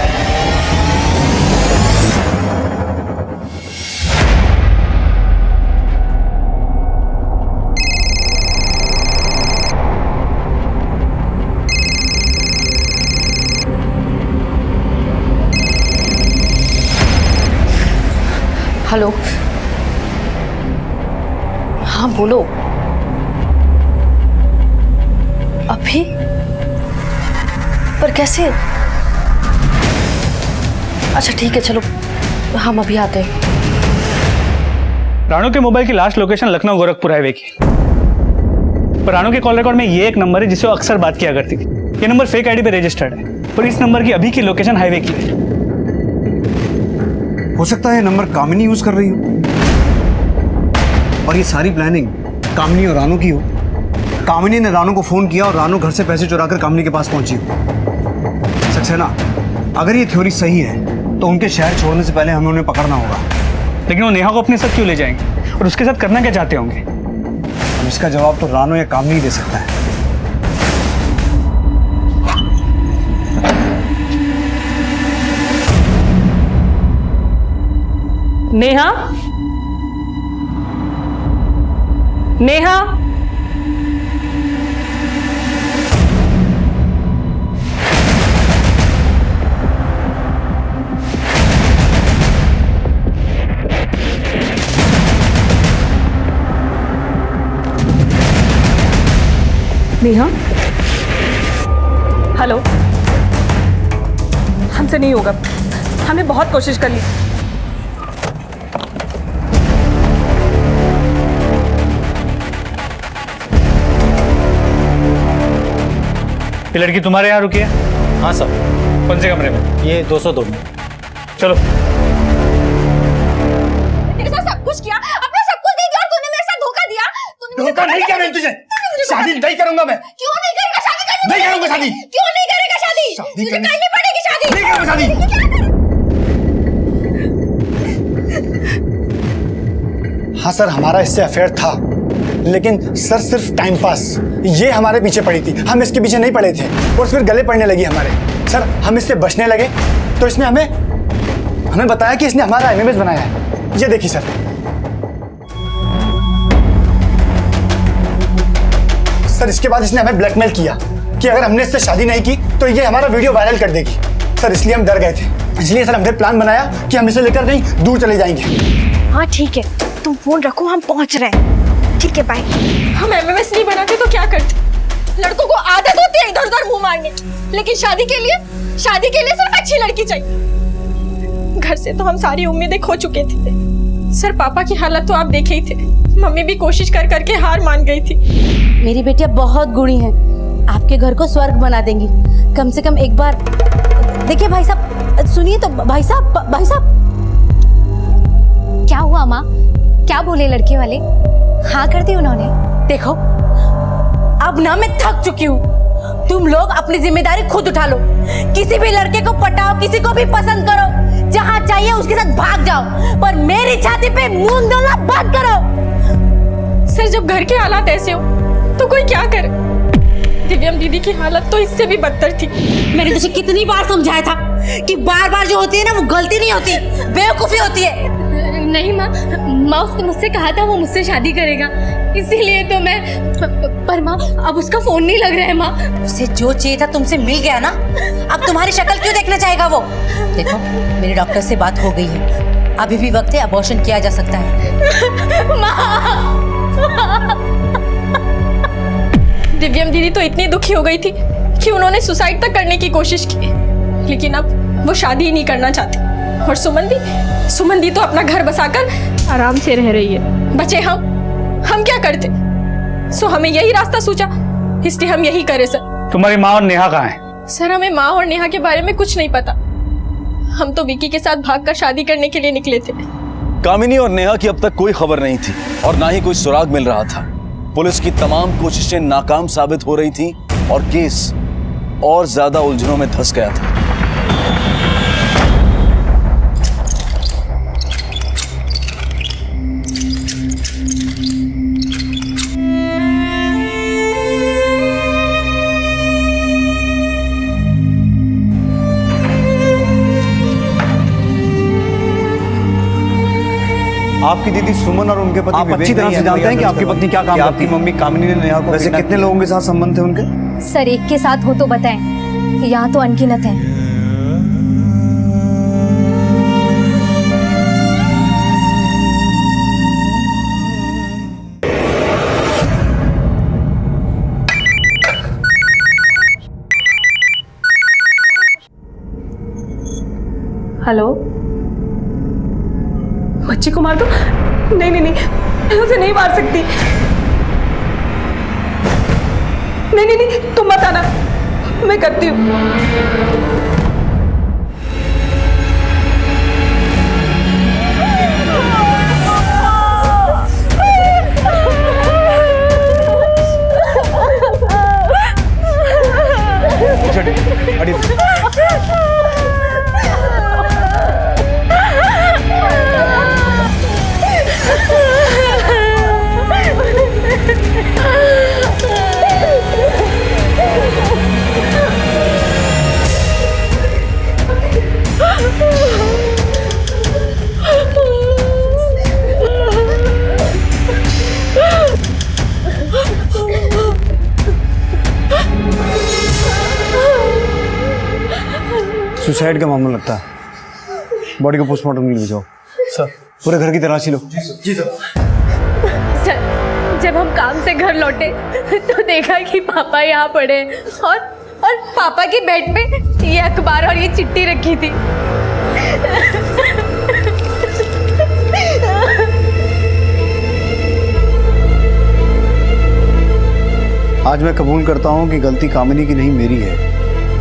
हेलो, हाँ बोलो। अभी? पर कैसे? अच्छा ठीक है, चलो हम अभी आते हैं। रानो के मोबाइल की last location Lucknow Gorakhpur highway की, पर रानो के कॉल रिकॉर्ड में ये एक नंबर है जिससे वो अक्सर बात किया करती थी। ये नंबर फेक आईडी पे रजिस्टर्ड है, पर इस नंबर की अभी की लोकेशन हाईवे की है। हो सकता है नंबर कामिनी यूज कर रही हो, और ये सारी प्लानिंग कामिनी और रानो की हो। कामिनी ने रानो को फोन किया और रानो घर से पैसे चुराकर कामिनी के पास पहुंची हो। सक्सेना, अगर ये थ्योरी सही है तो उनके शहर छोड़ने से पहले हमें उन्हें पकड़ना होगा। लेकिन वो नेहा को अपने साथ क्यों ले जाएंगे और उसके साथ करना क्या चाहते होंगे? अब इसका जवाब तो रानो या कामिनी दे सकता है। नेहा, नेहा, नेहा, हेलो। हमसे नहीं होगा, हमने बहुत कोशिश कर ली। ये लड़की तुम्हारे यहाँ रुकी है? हाँ सर। कौन से कमरे में? ये 202 में। चलो। तेरे साथ सब कुछ किया, अपना सब कुछ दे दिया और तूने मेरे साथ धोखा दिया। धोखा नहीं किया मैंने तुझे। शादी नहीं करूंगा मैं। क्यों नहीं करेगा शादी? नहीं करूंगा शादी। क्यों नहीं करेगा शादी? तुझे करनी पड़ेगी शादी। नहीं करूंगा शादी। हाँ सर, हमारा इससे अफेयर था, लेकिन सर सिर्फ टाइम पास। ये हमारे पीछे पड़ी थी, हम इसके पीछे नहीं पड़े थे, और फिर गले पड़ने लगी हमारे। सर हम इससे बचने लगे तो इसने हमें बताया कि इसने हमारा एमएमएस बनाया है। ये देखिए सर, इसके बाद इसने हमें ब्लैकमेल किया कि अगर हमने इससे शादी नहीं की तो ये हमारा वीडियो वायरल कर देगी। सर इसलिए हम डर गए थे। इसलिए सर हमने प्लान बनाया कि हम इसे लेकर कहीं दूर चले जाएंगे। हाँ ठीक है, तुम फोन रखो, हम पहुंच रहे हैं। ठीक है बाय। हम एमएमएस नहीं बनाते तो क्या करते? लड़कों को आदत होती है इधर उधर मुंह मारने की, लेकिन शादी के लिए सिर्फ अच्छी लड़की चाहिए। घर से तो हम सारी उम्मीदें खो चुके थे। सर पापा की हालत तो आप देखे ही थे, मम्मी भी कोशिश कर करके हार मान गई थी। मेरी बेटियां बहुत गुणी हैं, आपके घर को स्वर्ग बना देंगी। कम से कम एक बार देखिए। भाई साहब सुनिए तो, भाई साहब क्या हुआ माँ? क्या बोले लड़के वाले? हाँ कर दी उन्होंने? देखो अब ना मैं थक चुकी हूँ। तुम लोग अपनी जिम्मेदारी खुद उठा लो। किसी भी लड़के को पटाओ, किसी को भी पसंद करो, जहाँ चाहिए उसके साथ भाग जाओ, पर मेरी छाती पे मूंग डोलना बंद करो। सर जब घर के हालात ऐसे हो तो कोई क्या करे? दिव्यम दीदी की हालत तो इससे भी बदतर थी। मैंने तुझे कितनी बार समझाया था कि बार बार जो होती है ना वो गलती नहीं होती, बेवकूफी होती है। नहीं माँ उसने मुझसे कहा था वो मुझसे शादी करेगा, इसीलिए तो मैं पर माँ अब उसका फोन नहीं लग रहा है माँ। उसे जो चाहिए था तुमसे मिल गया ना, अब तुम्हारी शक्ल क्यों देखना चाहेगा वो? देखो मेरे डॉक्टर से बात हो गई है, अभी भी वक्त है, अबॉर्शन किया जा सकता है। दिव्यम दीदी तो इतनी दुखी हो गई थी कि उन्होंने सुसाइड तक करने की कोशिश की, लेकिन अब वो शादी ही नहीं करना चाहती। और सुमन दी तो अपना घर बसाकर आराम से रह रही है। बचे हम क्या करते? सो हमें यही रास्ता सूझा, इसलिए हम यही करे सर। तुम्हारी माँ और नेहा कहाँ हैं? सर हमें माँ और नेहा के बारे में कुछ नहीं पता। हम तो विकी के साथ भागकर शादी करने के लिए निकले थे। कामिनी और नेहा की अब तक कोई खबर नहीं थी और ना ही कोई सुराग मिल रहा था। पुलिस की तमाम कोशिशें नाकाम साबित हो रही थी और केस और ज्यादा उलझनों में धंस गया था। आपकी दीदी सुमन और उनके पति आप अच्छी तरह से जानते हैं कि आपकी पत्नी क्या काम करती है। आपकी मम्मी कामिनी ने नेहा को वैसे कितने लोगों के साथ संबंध थे उनके? सर एक के साथ हो तो बताएं, यहाँ तो अनगिनत है। हेलो, बच्ची को मार दो? नहीं, मैं उसे नहीं मार सकती। नहीं, तुम मत आना, मैं करती हूँ। सुसाइड का मामला लगता है। बॉडी को पोस्टमार्टम के लिए भेजाओ। सर पूरे घर की तलाशी लो। जी सर। सर जब हम काम से घर लौटे तो देखा कि पापा यहाँ पड़े हैं और पापा की बेड पे ये अखबार और ये चिट्ठी रखी थी। आज मैं कबूल करता हूँ कि गलती कामिनी की नहीं मेरी है।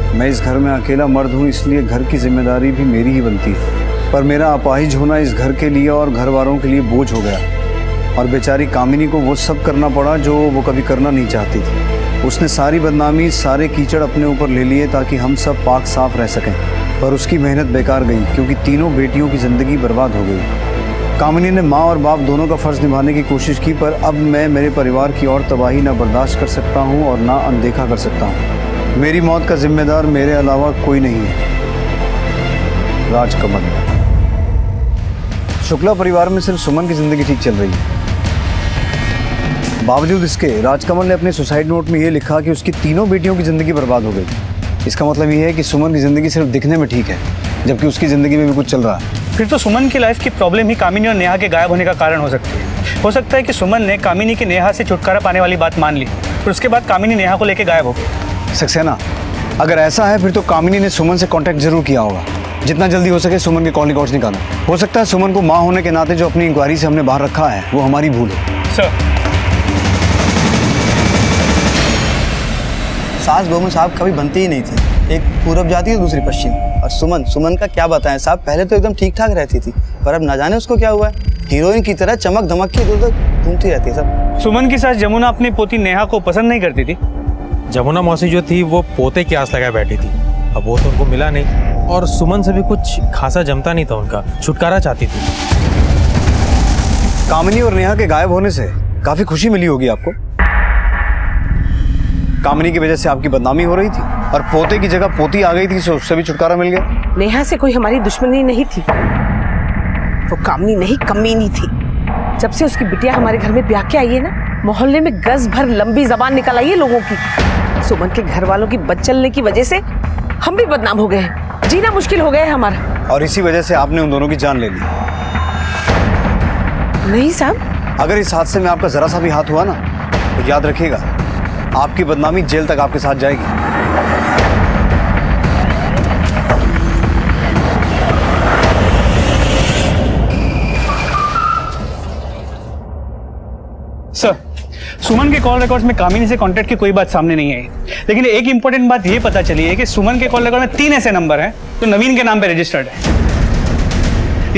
मैं इस घर में अकेला मर्द हूँ, इसलिए घर की जिम्मेदारी भी मेरी ही बनती है। पर मेरा अपाहिज होना इस घर के लिए और घर वालों के लिए बोझ हो गया और बेचारी कामिनी को वो सब करना पड़ा जो वो कभी करना नहीं चाहती थी। उसने सारी बदनामी, सारे कीचड़ अपने ऊपर ले लिए ताकि हम सब पाक साफ रह सकें, पर उसकी मेहनत बेकार गई क्योंकि तीनों बेटियों की ज़िंदगी बर्बाद हो गई। कामिनी ने माँ और बाप दोनों का फ़र्ज़ निभाने की कोशिश की, पर अब मैं मेरे परिवार की और तबाही ना बर्दाश्त कर सकता हूँ और ना अनदेखा कर सकता हूँ। मेरी मौत का जिम्मेदार मेरे अलावा कोई नहीं है, राजकमल। शुक्ला परिवार में सिर्फ सुमन की ज़िंदगी ठीक चल रही है। बावजूद इसके राजकमल ने अपने सुसाइड नोट में ये लिखा कि उसकी तीनों बेटियों की ज़िंदगी बर्बाद हो गई। इसका मतलब ये है कि सुमन की ज़िंदगी सिर्फ दिखने में ठीक है जबकि उसकी ज़िंदगी में भी कुछ चल रहा है। फिर तो सुमन की लाइफ की प्रॉब्लम ही कामिनी और नेहा के गायब होने का कारण हो सकती है। हो सकता है कि सुमन ने कामिनी की नेहा से छुटकारा पाने वाली बात मान ली, फिर उसके बाद कामिनी नेहा को लेकर गायब हो गई। सक्सेना, अगर ऐसा है फिर तो कामिनी ने सुमन से कांटेक्ट जरूर किया होगा। जितना जल्दी हो सके सुमन के कॉल रिकॉर्ड्स निकालो। हो सकता है सुमन को माँ होने के नाते जो अपनी इंक्वायरी से हमने बाहर रखा है वो हमारी भूल है। सर, सास बहू में साहब कभी बनती ही नहीं थी। एक पूरब जाती है, दूसरी पश्चिम। और सुमन का क्या बताएं साहब, पहले तो एकदम ठीक ठाक रहती थी, पर अब ना जाने उसको क्या हुआ है। हीरोइन की तरह चमक धमक के इधर उधर घूमती रहती है सब। सुमन की सास जमुना अपनी पोती नेहा को पसंद नहीं करती थी। जमुना मौसी जो थी वो पोते की आस लगाए बैठी थी, अब वो तो उनको मिला नहीं, और सुमन से भी कुछ खासा जमता नहीं था उनका, छुटकारा चाहती थी। कामिनी और नेहा के गायब होने से काफी खुशी मिली होगी आपको। कामिनी की वजह से आपकी बदनामी हो रही थी और पोते की जगह पोती आ गई थी, तो उससे भी छुटकारा मिल गया। नेहा से कोई हमारी दुश्मनी नहीं थी, वो कामनी नहीं कमीनी थी। जब से उसकी बिटिया हमारे घर में ब्याह के आई है ना, मोहल्ले में गज भर लंबी जबान निकल आई है लोगों की। सुमन के घर वालों की बदचलने की वजह से हम भी बदनाम हो गए हैं, जीना मुश्किल हो गया है हमारा। और इसी वजह से आपने उन दोनों की जान ले ली। नहीं साहब, अगर इस हादसे में आपका जरा सा भी हाथ हुआ ना, तो याद रखिएगा आपकी बदनामी जेल तक आपके साथ जाएगी। सर, सुमन के कॉल रिकॉर्ड्स में कामिनी से कांटेक्ट की कोई बात सामने नहीं आई, लेकिन एक इंपॉर्टेंट बात ये पता चली है कि सुमन के कॉल रिकॉर्ड में 3 ऐसे नंबर हैं जो नवीन के नाम पे रजिस्टर्ड है।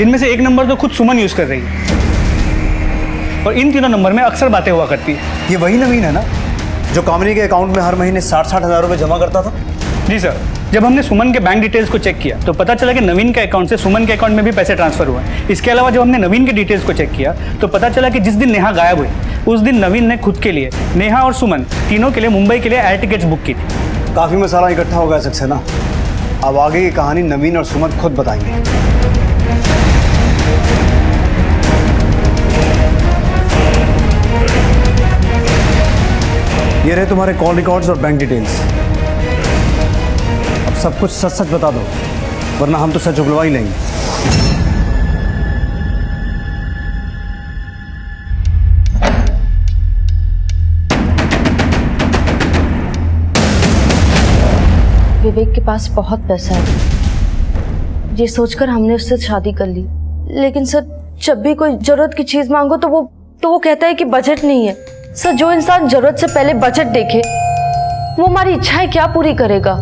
इनमें से एक नंबर तो खुद सुमन यूज कर रही है, और इन तीनों नंबर में अक्सर बातें हुआ करती है। ये वही नवीन है ना जो कामिनी के अकाउंट में हर महीने 60-60 हज़ार रुपए जमा करता था? जी सर, जब हमने सुमन के बैंक डिटेल्स को चेक किया तो पता चला कि नवीन के अकाउंट से सुमन के अकाउंट में भी पैसे ट्रांसफर हुए। इसके अलावा जब हमने नवीन के डिटेल्स को चेक किया तो पता चला कि जिस दिन नेहा गायब हुई उस दिन नवीन ने खुद के लिए, नेहा और सुमन तीनों के लिए मुंबई के लिए एयर टिकट्स बुक की थी। काफी मसाला इकट्ठा हो गया सक्सेना। अब आगे की कहानी नवीन और सुमन खुद बताएंगे। ये रहे तुम्हारे कॉल रिकॉर्ड्स और बैंक डिटेल्स। अब सब कुछ सच सच बता दो, वरना हम तो सच उगलवा ही लेंगे। विवेक के पास बहुत पैसा है, ये सोचकर हमने उससे शादी कर ली। लेकिन सर, जब भी कोई जरूरत की चीज मांगो तो वो कहता है कि बजट नहीं है। सर, जो इंसान जरूरत से पहले बजट देखे वो हमारी इच्छाएं क्या पूरी करेगा?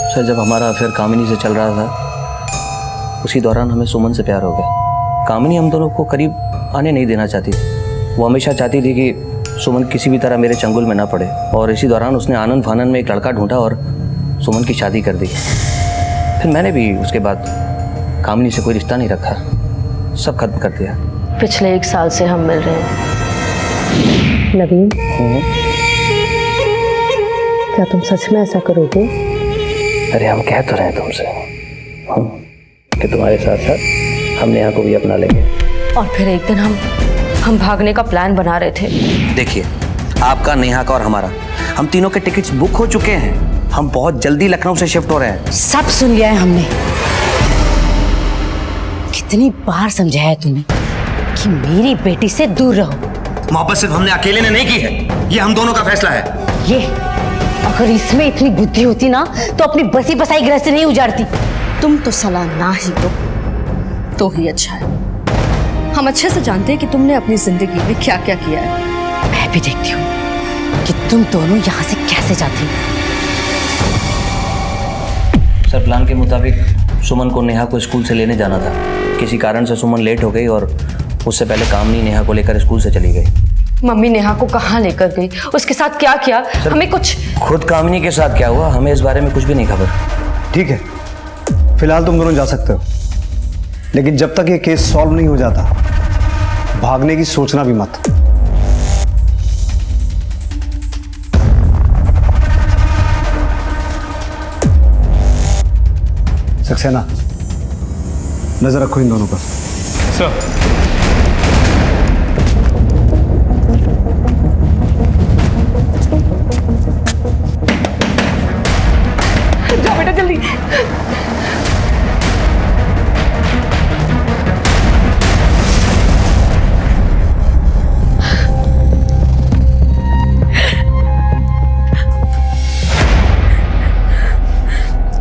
सर, जब हमारा अफेयर कामिनी से चल रहा था उसी दौरान हमें सुमन से प्यार हो गया। कामिनी हम दोनों को करीब आने नहीं देना चाहती थी। वो हमेशा चाहती थी कि सुमन किसी भी तरह मेरे चंगुल में ना पड़े, और इसी दौरान उसने आनंद फानन में एक लड़का ढूंढा और सुमन की शादी कर दी। फिर मैंने भी उसके बाद कामिनी से कोई रिश्ता नहीं रखा, सब खत्म कर दिया। पिछले 1 साल से हम मिल रहे हैं। नवीन, क्या तुम सच में ऐसा करोगे? अरे हम कह तो रहे हैं तुमसे कि तुम्हारे साथ साथ हम नेहा को भी अपना लेंगे। और फिर एक दिन हम भागने का प्लान बना रहे थे। देखिए, आपका, नेहा का और हमारा, हम तीनों के टिकट्स बुक हो चुके हैं। हम बहुत जल्दी लखनऊ से शिफ्ट हो रहे हैं। सब सुन लिया है हमने। कितनी बार समझाया तुम्हें कि मेरी बेटी से दूर रहो। मोहब्बत सिर्फ हमने अकेले ने नहीं की है, ये हम दोनों का फैसला है। ये अगर इसमें इतनी बुद्धि होती ना तो अपनी बसी बसाई घर से नहीं उजाड़ती। तुम तो सलाह ना ही दो तो ही अच्छा है। हम अच्छे से जानते हैं कि तुमने अपनी जिंदगी में क्या क्या किया है। मैं भी देखती हूँ कि तुम दोनों यहाँ से कैसे जाती हो। सर, प्लान के मुताबिक सुमन को नेहा को स्कूल से लेने जाना था। किसी कारण से सुमन लेट हो गई और उससे पहले कामिनी नेहा को लेकर स्कूल से चली गई। मम्मी नेहा को कहाँ लेकर गई, उसके साथ क्या किया, हमें कुछ। खुद कामिनी के साथ क्या हुआ हमें इस बारे में कुछ भी नहीं खबर। ठीक है, फिलहाल तुम दोनों जा सकते हो, लेकिन जब तक ये केस सॉल्व नहीं हो जाता भागने की सोचना भी मत। सक्सेना, नजर रखो इन दोनों पर। सर, जाओ बेटा जल्दी।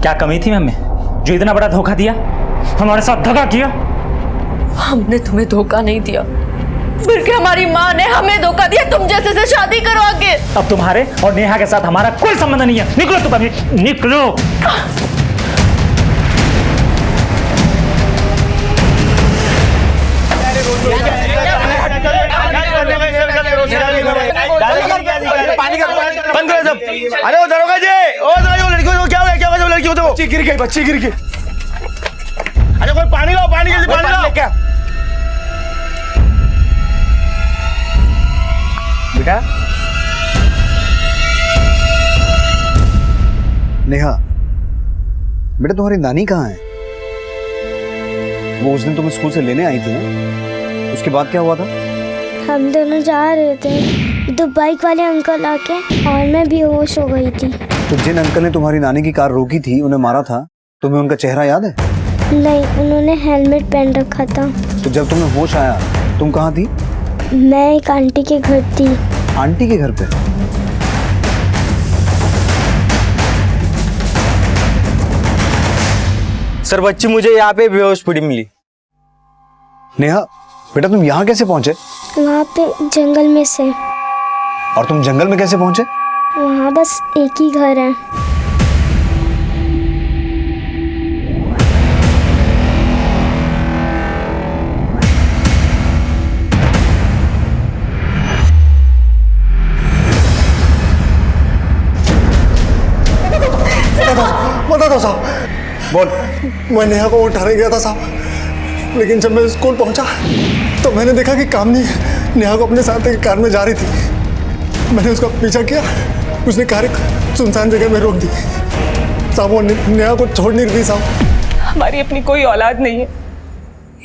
क्या कमी थी हमें जो इतना बड़ा धोखा दिया, हमारे साथ धोखा किया? हमने तुम्हें धोखा नहीं दिया, बल्कि हमारी माँ ने हमें धोखा दिया तुम जैसे से शादी करवा के। अब तुम्हारे और नेहा के साथ हमारा कोई संबंध नहीं है। निकलो तुम अभी, निकलो। बंद करो सब। अरे वो दरोगा जी, ओ दरोगा जी, वो लड़की को क्या हो गया? क्या हो गया? वो लड़की को तो बच्ची गिर गई, बच्ची गिर गई। अरे कोई पानी लाओ, पानी जल्दी पानी लाओ। क्या बेटा? नेहा, बेटा तुम्हारी नानी कहाँ है? वो उस दिन तुम स्कूल से लेने आई थी ना, उसके बाद क्या हुआ था? हम दोनों जा रहे थे तो बाइक वाले अंकल आके और मैं बेहोश हो गई थी। तो जिन अंकल ने तुम्हारी नानी की कार रोकी थी, उन्हें मारा था, तुम्हें उनका चेहरा याद है? नहीं, उन्होंने हेलमेट पहन रखा था। तो जब तुम्हें होश आया, तुम कहाँ थी? मैं एक आंटी के घर थी। आंटी के घर पे? सर बच्ची मुझे यहाँ पे बेहोश पड़ी मिली। नेहा, बेटा तुम यहाँ कैसे पहुंचे? वहाँ पे जंगल में से। और तुम जंगल में कैसे पहुंचे? वहाँ बस एक ही घर है। बता दो साहब। बोल। मैं नेहा को उठाने गया था साहब, लेकिन जब मैं स्कूल पहुंचा तो मैंने देखा कि कामनी नेहा को अपने साथ एक कार में जा रही थी। मैंने उसका पीछा किया, उसने कार एक सुनसान जगह में रोक दी साहब। वो नेहा को छोड़ नहीं रही साहब। हमारी अपनी कोई औलाद नहीं है,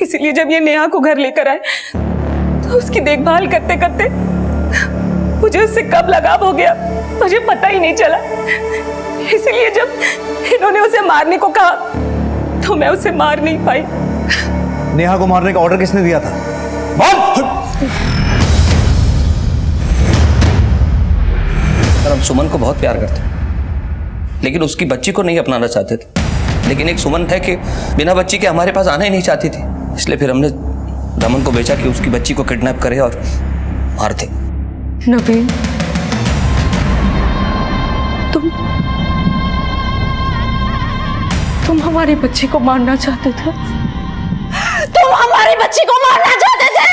इसीलिए जब ये नेहा को घर लेकर आए तो उसकी देखभाल करते करते मुझे उससे कब लगाव हो गया मुझे पता ही नहीं चला। इसीलिए जब इन्होंने उसे मारने को कहा तो मैं उसे मार नहीं पाई। नेहा को मारने का ऑर्डर किसने दिया था? सर, हम सुमन को बहुत प्यार करते हैं, लेकिन उसकी बच्ची को नहीं अपनाना चाहते थे। लेकिन एक सुमन है कि बिना बच्ची के हमारे पास आना ही नहीं चाहती थी, इसलिए फिर हमने रमन को बेचा कि उसकी बच्ची को किडनैप करे और मार दे। नवीन, तुम हमारी बच्ची को मारना चाहते थे? तुम हमारी बच्ची को मारना चाहते थे?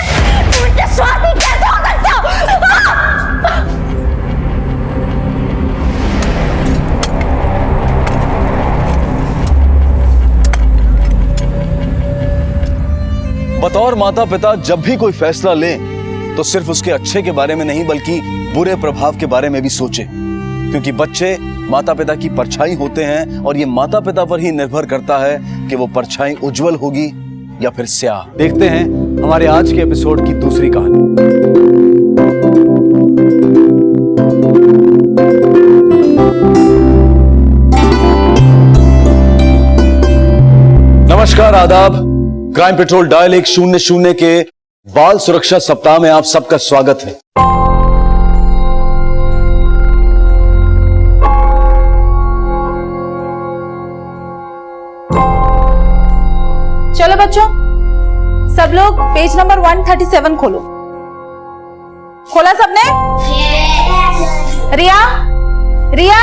तुम इतने स्वार्थी कैसे हो सकते हो? बतौर माता पिता जब भी कोई फैसला लें तो सिर्फ उसके अच्छे के बारे में नहीं बल्कि बुरे प्रभाव के बारे में भी सोचें, क्योंकि बच्चे माता पिता की परछाई होते हैं और ये माता पिता पर ही निर्भर करता है कि वो परछाई उज्जवल होगी या फिर स्याह। देखते हैं हमारे आज के एपिसोड की दूसरी कहानी। नमस्कार, आदाब। क्राइम पेट्रोल डायल 100 के बाल सुरक्षा सप्ताह में आप सबका स्वागत है। चलो बच्चों, सब लोग पेज नंबर 137 खोलो। खोला सबने? रिया, रिया,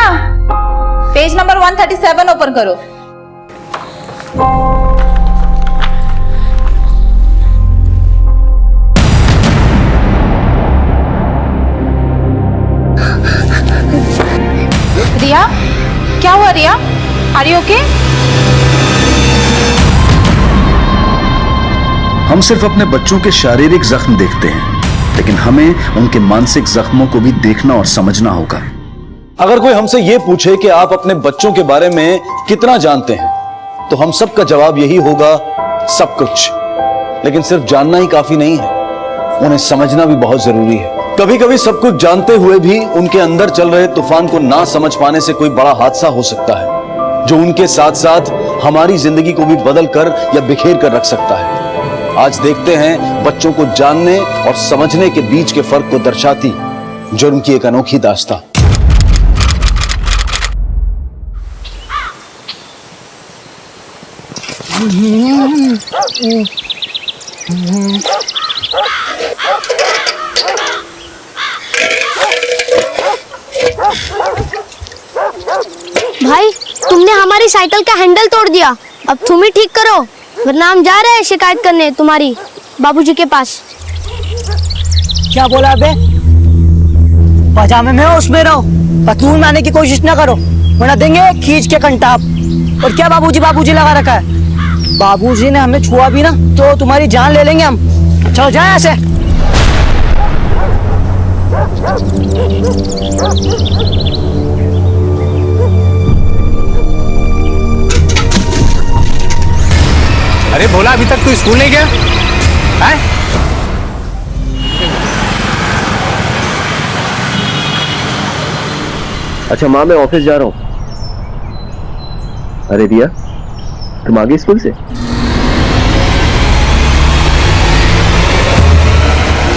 पेज नंबर 137 ओपन करो। रिया, क्या हुआ रिया? Are you okay? हम सिर्फ अपने बच्चों के शारीरिक जख्म देखते हैं, लेकिन हमें उनके मानसिक जख्मों को भी देखना और समझना होगा। अगर कोई हमसे यह पूछे कि आप अपने बच्चों के बारे में कितना जानते हैं, तो हम सबका जवाब यही होगा, सब कुछ। लेकिन सिर्फ जानना ही काफी नहीं है, उन्हें समझना भी बहुत जरूरी है। कभी कभी सब कुछ जानते हुए भी उनके अंदर चल रहे तूफान को ना समझ पाने से कोई बड़ा हादसा हो सकता है, जो उनके साथ साथ हमारी जिंदगी को भी बदल कर या बिखेर कर रख सकता है। आज देखते हैं बच्चों को जानने और समझने के बीच के फर्क को दर्शाती जुर्म की एक अनोखी दास्तां। भाई तुमने हमारी साइकिल का हैंडल तोड़ दिया, अब तुम ही ठीक करो वरना हम जा रहे हैं शिकायत करने तुम्हारी बाबूजी के पास। क्या बोला बे? पजामे में हो उसमें रहो, पतलून में आने की कोशिश ना करो वरना देंगे खींच के कंटाप। और क्या बाबूजी बाबूजी लगा रखा है? बाबूजी ने हमें छुआ भी ना तो तुम्हारी जान ले लेंगे हम। चलो जाए ऐसे। अरे भोला, अभी तक तू स्कूल नहीं गया है? अच्छा माँ, मैं ऑफिस जा रहा हूँ। अरे रिया, तुम आ गई स्कूल से?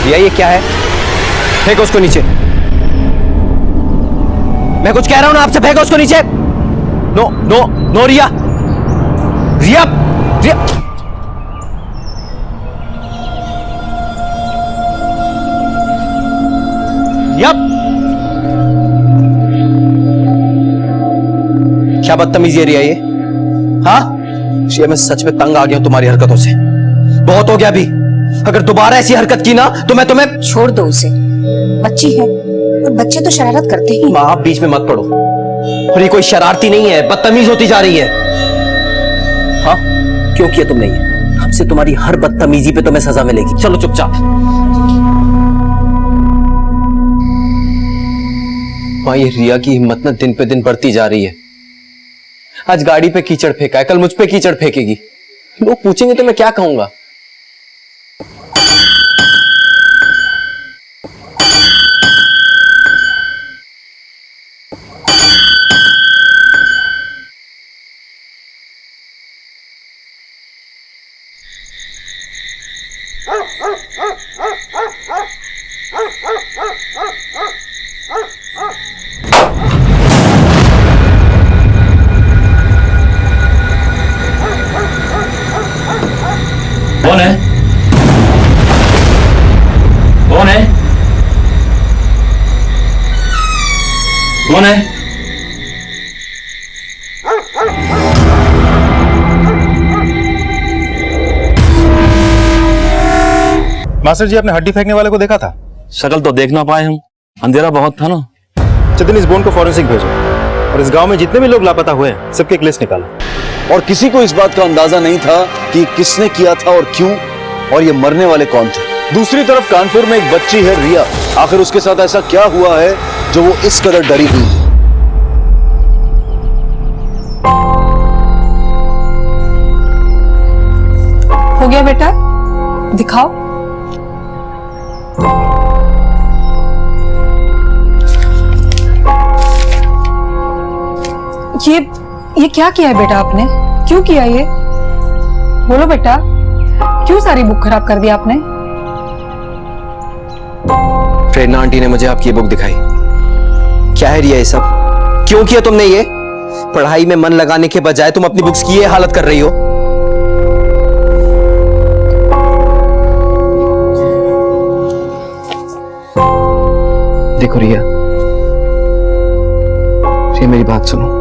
रिया, ये क्या है? फेंको उसको नीचे। मैं कुछ कह रहा हूं ना आपसे, फेंको उसको नीचे। नो नो नो रिया, रिया रिया। यप, क्या बदतमीजी है रिया ये? हाँ रिया, मैं सच में तंग आ गया हूं तुम्हारी हरकतों से। बहुत हो गया अभी। अगर दोबारा ऐसी हरकत की ना तो मैं तुम्हें। छोड़ दो उसे, बच्ची है और बच्चे तो शरारत करते ही। माँ, आप बीच में मत पड़ो। और ये कोई शरारती नहीं है, बदतमीज होती जा रही है। हाँ, क्यों किया तुमने ये? अब से तुम्हारी हर बदतमीजी पे तुम्हें सजा मिलेगी। चलो चुपचाप। माँ, ये रिया की हिम्मत ना दिन पे दिन बढ़ती जा रही है। आज गाड़ी पे कीचड़ फेंका है, कल मुझ पे कीचड़ फेंकेगी। लोग पूछेंगे तो मैं क्या कहूंगा? कौन है? कौन है? कौन है? मास्टर जी, आपने हड्डी फेंकने वाले को देखा था? शक्ल तो देख ना पाए हम, अंधेरा बहुत था ना। चेतन, इस बोन को फॉरेंसिक भेजो और इस गांव में जितने भी लोग लापता हुए हैं सबकी एक लिस्ट निकालो। और किसी को इस बात का अंदाजा नहीं था कि किसने किया था और क्यों, और ये मरने वाले कौन थे। दूसरी तरफ कानपुर में एक बच्ची है रिया, आखिर उसके साथ ऐसा क्या हुआ है जो वो इस कदर डरी हुई है? हो गया बेटा, दिखाओ। ये क्या किया है बेटा आपने? क्यों किया ये? बोलो बेटा, क्यों सारी बुक खराब कर दी आपने? प्रेरणा आंटी ने मुझे आपकी बुक दिखाई। क्या है रिया ये सब? क्यों किया तुमने ये? पढ़ाई में मन लगाने के बजाय तुम अपनी बुक्स की ये हालत कर रही हो। देखो रिया, मेरी बात सुनो।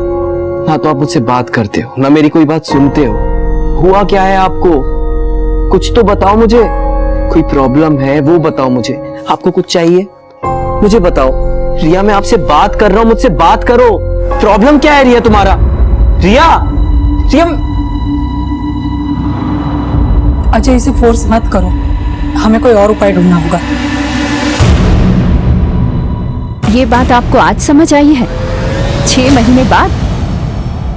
ना तो आप मुझसे बात करते हो, ना मेरी कोई बात सुनते हो। हुआ क्या है आपको? कुछ तो बताओ मुझे। कोई प्रॉब्लम है वो बताओ मुझे। आपको कुछ चाहिए मुझे बताओ। रिया, मैं आपसे बात कर रहा हूं, मुझसे बात करो। प्रॉब्लम क्या है रिया तुम्हारा? रिया, रिया। अजय, इसे फोर्स मत करो, हमें कोई और उपाय ढूंढना होगा। ये बात आपको आज समझ आई है? 6 महीने बाद?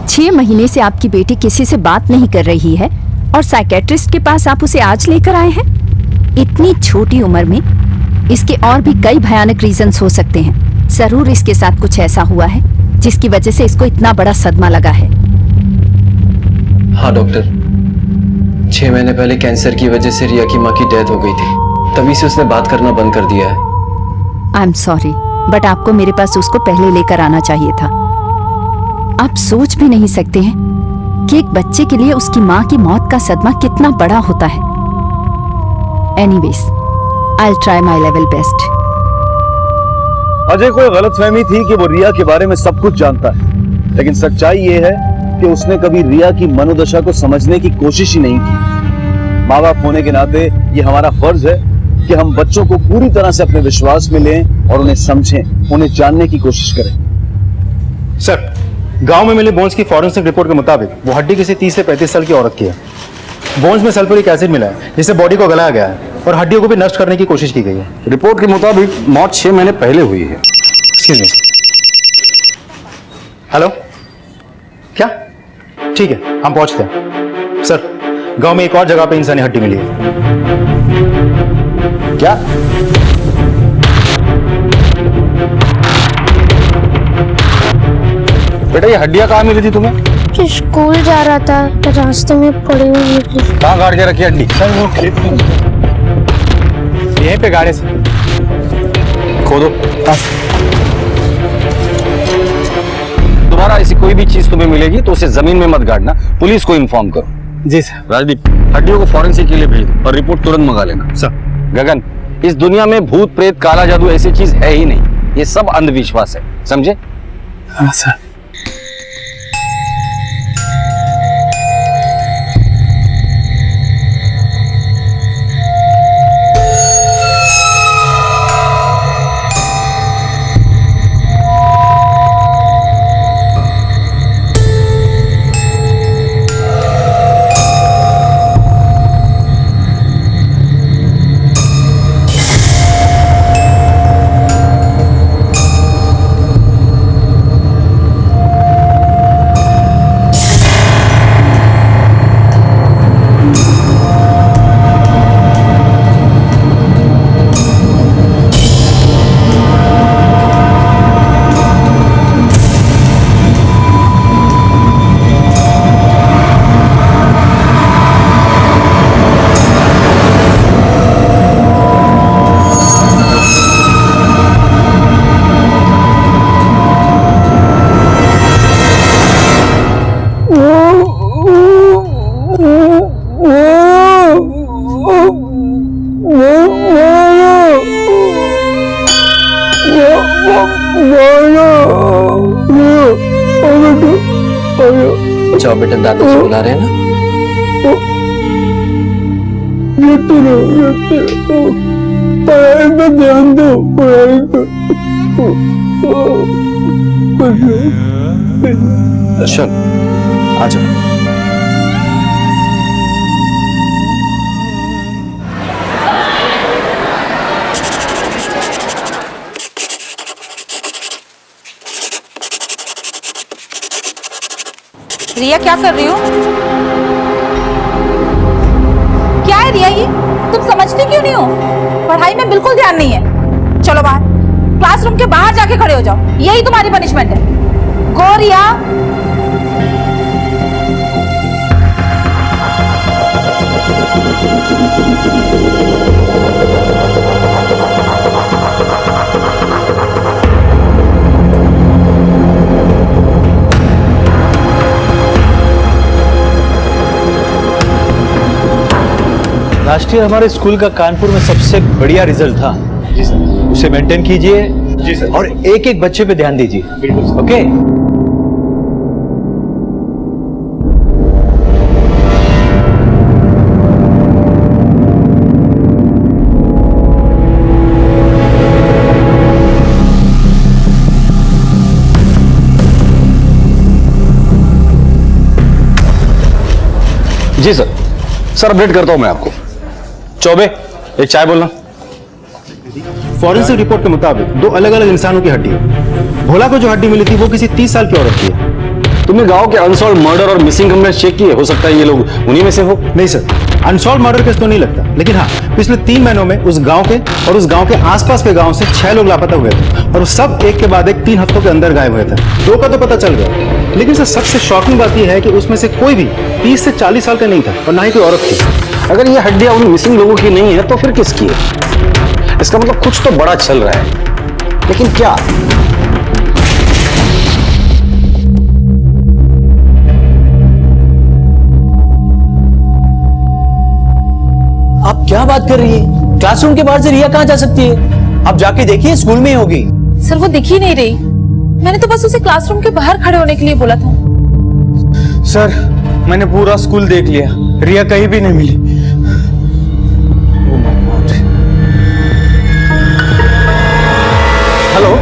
6 महीने से आपकी बेटी किसी से बात नहीं कर रही है और साइकेट्रिस्ट के पास आप उसे आज लेकर आए हैं? इतनी छोटी उम्र में इसके और भी कई भयानक रीजंस हो सकते हैं। जरूर इसके साथ कुछ ऐसा हुआ है जिसकी वजह से इसको इतना बड़ा सदमा लगा है। हाँ डॉक्टर, 6 महीने पहले कैंसर की वजह से रिया की माँ की डेथ हो गई थी, तभी से उसने बात करना बंद कर दिया है। आई एम सॉरी, बट आपको मेरे पास उसको पहले लेकर आना चाहिए था। आप सोच भी नहीं सकते हैं कि एक बच्चे के लिए उसकी माँ की मौत का सदमा कितना बड़ा होता है। Anyways, I will try my level best. Ajay को गलतफहमी थी कि वो रिया के बारे में सब कुछ जानता है, लेकिन सच्चाई ये है कि उसने कभी रिया की मनोदशा को समझने की कोशिश ही नहीं की। माँ बाप होने के नाते ये हमारा फर्ज है कि हम बच्चों को पूरी तरह से अपने विश्वास में लें और उन्हें समझें, उन्हें जानने की कोशिश करें। सर, गांव में मिली बोन्स की फॉरेंसिक रिपोर्ट के मुताबिक वो हड्डी किसी 30 से 35 साल की औरत की है। बोन्स में सल्फ्यूरिक एसिड मिला है जिससे बॉडी को गलाया गया है और हड्डियों को भी नष्ट करने की कोशिश की गई है। रिपोर्ट के मुताबिक मौत 6 महीने पहले हुई है। Excuse me. हेलो, क्या? ठीक है, हम पहुंचते हैं। सर, गांव में एक और जगह पे इंसानी हड्डी मिली है। क्या? बेटा, ये हड्डियां कहाँ मिली थी तुम्हें? स्कूल जा रहा था, रास्ते में पड़ी हुई थी। कहाँ गाड़ के रखी हड्डी? सर, वो खेत में यहीं पे गाड़े से खोदो। दोबारा ऐसी कोई भी चीज तुम्हें मिलेगी तो उसे जमीन में मत गाड़ना, पुलिस को इन्फॉर्म करो। जी सर। राजदीप, हड्डियों को फॉरेंसिक के लिए भेज दो और रिपोर्ट तुरंत मंगा लेना। सर। गगन, इस दुनिया में भूत प्रेत काला जादू ऐसी चीज है ही नहीं, ये सब अंधविश्वास है, समझे? हाँ सर। जाओ बेटा, दादाजी बुला रहे हैं ना। पढ़ाई पे ध्यान दो, पढ़ाई पे। चल, आ जाओ। रिया, क्या कर रही हो? क्या है रिया ये? तुम समझती क्यों नहीं हो? पढ़ाई में बिल्कुल ध्यान नहीं है। चलो बाहर, क्लासरूम के बाहर जाके खड़े हो जाओ, यही तुम्हारी पनिशमेंट है। गो रिया। राष्ट्रीय हमारे स्कूल का कानपुर में सबसे बढ़िया रिजल्ट था। जी सर। उसे मेंटेन कीजिए। जी सर। और एक एक बच्चे पे ध्यान दीजिए। बिल्कुल सर। ओके। जी सर। सर, अपडेट करता हूं मैं आपको। चौबे, एक चाय बोलना। फॉरेंसिक रिपोर्ट के मुताबिक 2 अलग अलग इंसानों की हड्डी है। भोला को जो हड्डी मिली थी वो किसी 30 साल की औरत की है। तुमने गांव के अनसॉल्व मर्डर और मिसिंग कंप्लेंट्स चेक किए? हो सकता है ये लोग उन्हीं में से हो। नहीं सर, अनसॉल्व मर्डर केस तो नहीं लगता, लेकिन हाँ, पिछले 3 महीनों में उस गांव के और उस गांव के आसपास के गांव से 6 लोग लापता हुए थे और सब एक के बाद एक 3 हफ्तों के अंदर गायब हुए थे। 2 का तो पता चल गया, लेकिन सर सबसे शॉकिंग बात यह है कि उसमें से कोई भी 30 से 40 साल का नहीं था और ना ही कोई औरत थी। अगर ये हड्डियां उन मिसिंग लोगों की नहीं है तो फिर किसकी है? इसका मतलब कुछ तो बड़ा चल रहा है, लेकिन क्या? क्या बात कर रही है? क्लासरूम के बाहर से रिया कहाँ जा सकती है? आप जाके देखिए, स्कूल में ही होगी। सर वो दिख ही नहीं रही, मैंने तो बस उसे क्लासरूम के बाहर खड़े होने के लिए बोला था। सर मैंने पूरा स्कूल देख लिया, रिया कहीं भी नहीं मिली। हेलो,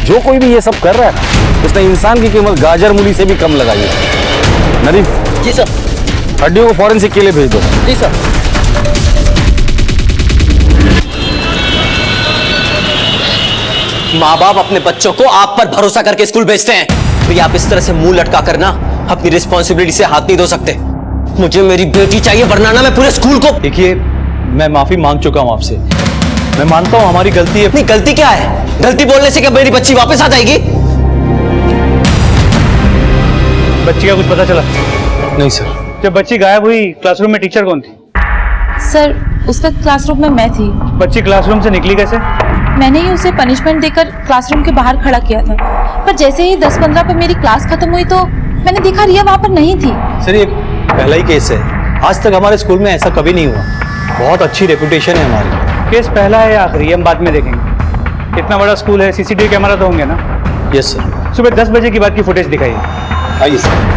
जो कोई भी ये सब कर रहा है ना, उसने इंसान की कीमत गाजर मूली से भी कम लगाई है। नदीम। जी सर। हड्डियों को फॉरेंसिक के लिए भेज दो। जी सर। माँ बाप अपने बच्चों को आप पर भरोसा करके स्कूल भेजते हैं, तो ये आप इस तरह से मुंह लटका कर ना अपनी रिस्पॉन्सिबिलिटी से हाथ नहीं धो सकते। मुझे मेरी बेटी चाहिए, वरना ना मैं पूरे स्कूल को। देखिए, मैं माफी मांग चुका हूं आपसे, मैं मानता हूं हमारी गलती है। नहीं, गलती क्या है? गलती बोलने से क्या मेरी बच्ची वापस आ जाएगी? बच्ची का कुछ पता चला? नहीं सर। जब बच्ची गायब हुई, क्लासरूम में टीचर कौन थी? सर उस वक्त क्लासरूम में मैं थी। बच्ची क्लासरूम से निकली कैसे? मैंने ही उसे पनिशमेंट देकर क्लासरूम के बाहर खड़ा किया था, पर जैसे ही 10-15 पे मेरी क्लास खत्म हुई तो मैंने देखा रिया वहां पर नहीं थी। सर ये पहला ही केस है, आज तक हमारे स्कूल में ऐसा कभी नहीं हुआ। बहुत अच्छी रेपुटेशन है हमारी। केस पहला है या आखिरी, हम बाद में देखेंगे। इतना बड़ा स्कूल है, सीसीटीवी कैमरा तो होंगे ना? Yes sir. सुबह 10 बजे की बात की फुटेज दिखाइए। आइए सर।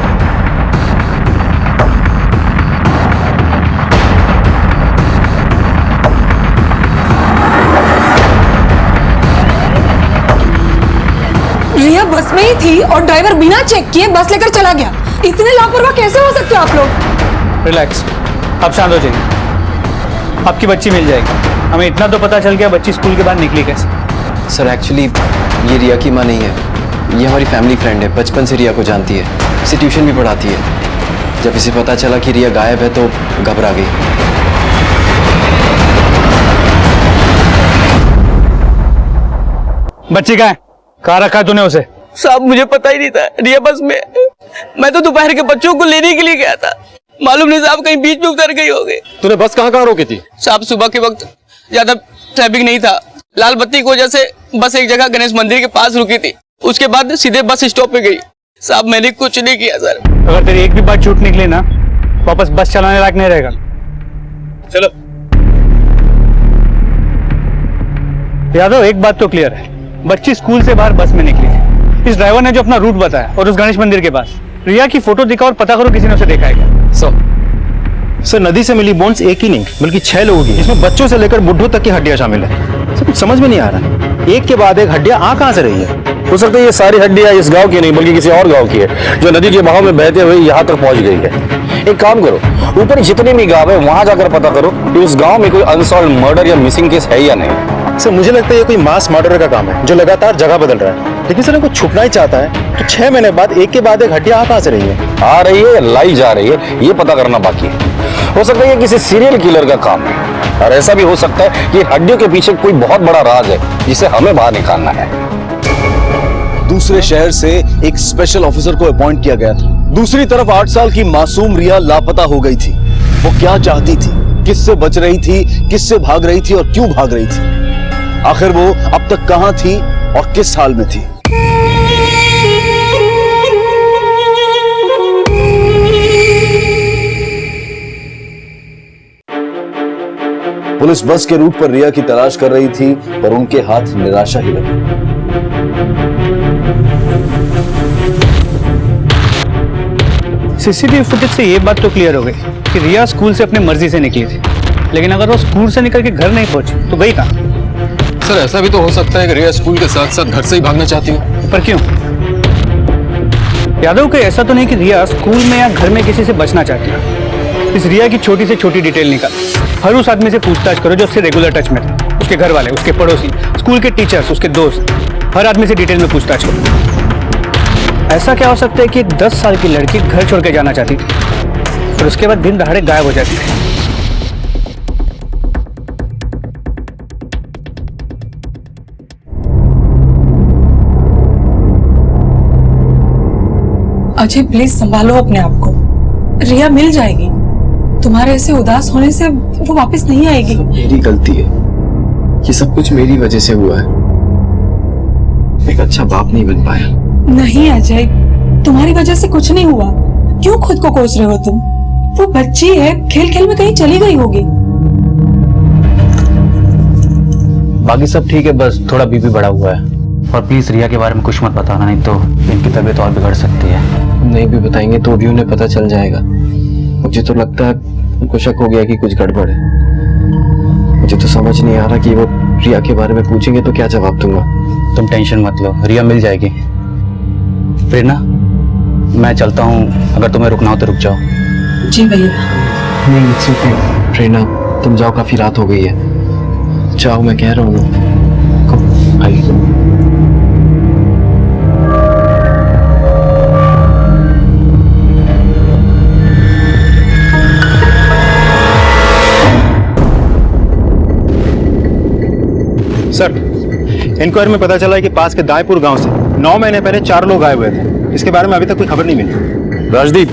रिया बस में ही थी और ड्राइवर बिना चेक किए बस लेकर चला गया। इतने लापरवाह कैसे हो सकते हो आप लोग? रिलैक्स, आप शांत हो जाइए, आपकी बच्ची मिल जाएगी। हमें इतना तो पता चल गया बच्ची स्कूल के बाहर निकली कैसे। सर एक्चुअली ये रिया की माँ नहीं है, ये हमारी फैमिली फ्रेंड है, बचपन से रिया को जानती है, इसे ट्यूशन भी पढ़ाती है। जब इसे पता चला कि रिया गायब है तो घबरा गई। बच्ची कहाँ है? कहाँ रखा तूने उसे? साहब मुझे पता ही नहीं था, रिया बस में। मैं तो दोपहर के बच्चों को लेने के लिए गया था, मालूम नहीं साहब कहीं बीच में उतर गई होगी। तूने बस कहाँ रोकी थी? साहब सुबह के वक्त ज्यादा ट्रैफिक नहीं था, लाल बत्ती की वजह से बस एक जगह गणेश मंदिर के पास रुकी थी, उसके बाद सीधे बस स्टॉप पे गई। साहब मैंने कुछ नहीं किया सर। अगर तेरी एक भी बात झूठ निकले ना, वापस बस चलाने लायक नहीं रहेगा। चलो यादव, एक बात तो क्लियर है, बच्ची स्कूल से बाहर बस में निकली है। इस ड्राइवर ने जो अपना रूट बताया और उस गणेश मंदिर के पास, रिया की फोटो दिखा और पता करो किसी ने उसे देखा है क्या? सर नदी से मिली बोन्स एक ही नहीं बल्कि 6 लोगों की, इसमें बच्चों से लेकर बुढ़ों तक की हड्डियां शामिल है। सर कुछ समझ में नहीं आ रहा, एक के बाद एक हड्डियां आ कहां से रही है? हो सकता है ये सारी हड्डियां इस गांव की नहीं बल्कि किसी और गांव की है, जो नदी के बहाव में बहते हुए यहाँ तक पहुंच गई है। एक काम करो, ऊपर जितने भी गांव है वहां जाकर पता करो कि उस गांव में कोई अनसॉल्व मर्डर या मिसिंग केस है या नहीं। सर मुझे लगता है ये कोई मास मर्डर का काम है जो लगातार जगह बदल रहा है, लेकिन सर इनको छुपना ही चाहता है तो 6 महीने बाद एक के बाद एक हड्डियां आ कहां से रही है? आ रही है, लाई जा रही है, ये पता करना बाकी है। हो सकता है ये किसी सीरियल किलर का काम है, और ऐसा भी हो सकता है कि हड्डियों के पीछे कोई बहुत बड़ा राज है जिसे हमें बाहर निकालना है। दूसरे शहर से एक स्पेशल ऑफिसर को अपॉइंट किया गया था। दूसरी तरफ 8 साल की मासूम रिया लापता हो गई थी। वो क्या चाहती थी, किससे बच रही थी, किससे भाग रही थी और क्यों भाग रही थी? आखिर वो अब तक कहां थी और किस हाल में थी? पुलिस बस के रूट पर रिया की तलाश कर रही थी, पर उनके हाथ निराशा ही लगी। सीसीटीवी फुटेज से ये बात तो क्लियर हो गई कि रिया स्कूल से अपनी मर्जी से निकली थी, लेकिन अगर वो स्कूल से निकल के घर नहीं पहुंची तो गई कहां? सर ऐसा भी तो हो सकता है कि रिया स्कूल के साथ साथ घर से ही भागना चाहती हो। पर क्यों? यादव को ऐसा तो नहीं कि रिया स्कूल में या घर में किसी से बचना चाहती है। इस रिया की छोटी से छोटी डिटेल निकाल, हर उस आदमी से पूछताछ करो जो उससे रेगुलर टच में था, उसके घर वाले, उसके पड़ोसी, स्कूल के टीचर्स, उसके दोस्त, हर आदमी से डिटेल में पूछताछ करो। ऐसा क्या हो सकता है कि एक 10 साल की लड़की घर छोड़ के जाना चाहती थी और उसके बाद दिन दहाड़े गायब हो जाती थी? अजय प्लीज संभालो अपने आप को। रिया मिल जाएगी। तुम्हारे ऐसे उदास होने से वो वापस नहीं आएगी। मेरी गलती है, ये सब कुछ मेरी वजह से हुआ है। एक अच्छा बाप नहीं बन पाया। नहीं अजय, तुम्हारी वजह से कुछ नहीं हुआ। क्यों खुद को कोस रहे हो तुम? वो बच्ची है, खेल खेल में कहीं चली गई होगी। बाकी सब ठीक है, बस थोड़ा बीपी बढ़ा हुआ है। और प्लीज रिया के बारे में कुछ मत बताना, नहीं तो इनकी तबीयत और बिगड़ सकती है। नहीं भी बताएंगे तो भी उन्हें पता चल जाएगा। मुझे तो लगता है उनको शक हो गया कि कुछ गड़बड़ है। मुझे तो समझ नहीं आ रहा कि वो रिया के बारे में पूछेंगे तो क्या जवाब दूंगा। तुम टेंशन मत लो, रिया मिल जाएगी। प्रेरणा, मैं चलता हूँ, अगर तुम्हें रुकना हो तो रुक जाओ। जी भैया। नहीं इट्स ओके। प्रेरणा तुम जाओ, काफी रात हो गई है। जाओ, मैं कह रहा हूँ। सर, इंक्वायरी में पता चला है कि पास के दायपुर गांव से 9 महीने पहले 4 लोग आए हुए थे। इसके बारे में अभी तक कोई खबर नहीं मिली। राजदीप,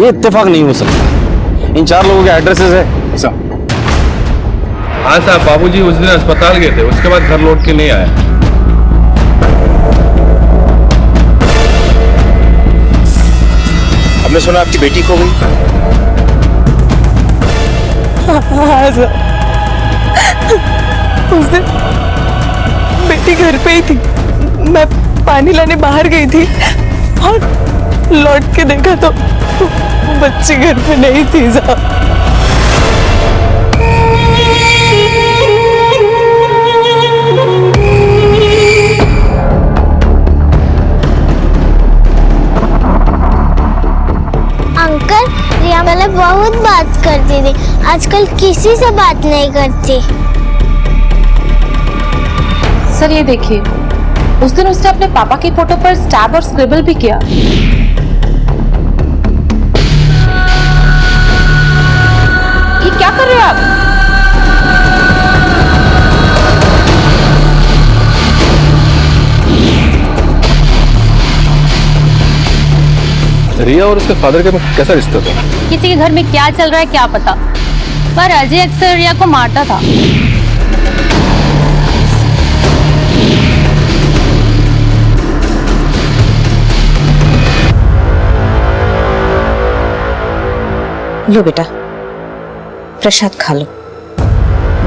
ये इत्तेफाक नहीं हो सकता। इन 4 लोगों के एड्रेसेस है सर। हाँ साहब, बाबूजी उस दिन अस्पताल गए थे, उसके बाद घर लौट के नहीं आए। हमने सुना आपकी बेटी खो गई। हाँ सर, उस दिन बेटी घर पे ही थी। मैं पानी लाने बाहर गई थी और लौट के देखा तो बच्ची घर पे नहीं थी साहब। अंकल, रिया पहले बहुत बात करती थी, आजकल किसी से बात नहीं करती। सर ये देखिए, उस दिन उसने अपने पापा की फोटो पर स्टैब और स्क्रिबल भी किया। ये क्या कर रहे हैं आप? रिया और उसके फादर का कैसा रिश्ता था? किसी के घर में क्या चल रहा है क्या पता, पर अजय अक्सर रिया को मारता था। लो बेटा, प्रसाद खा लो।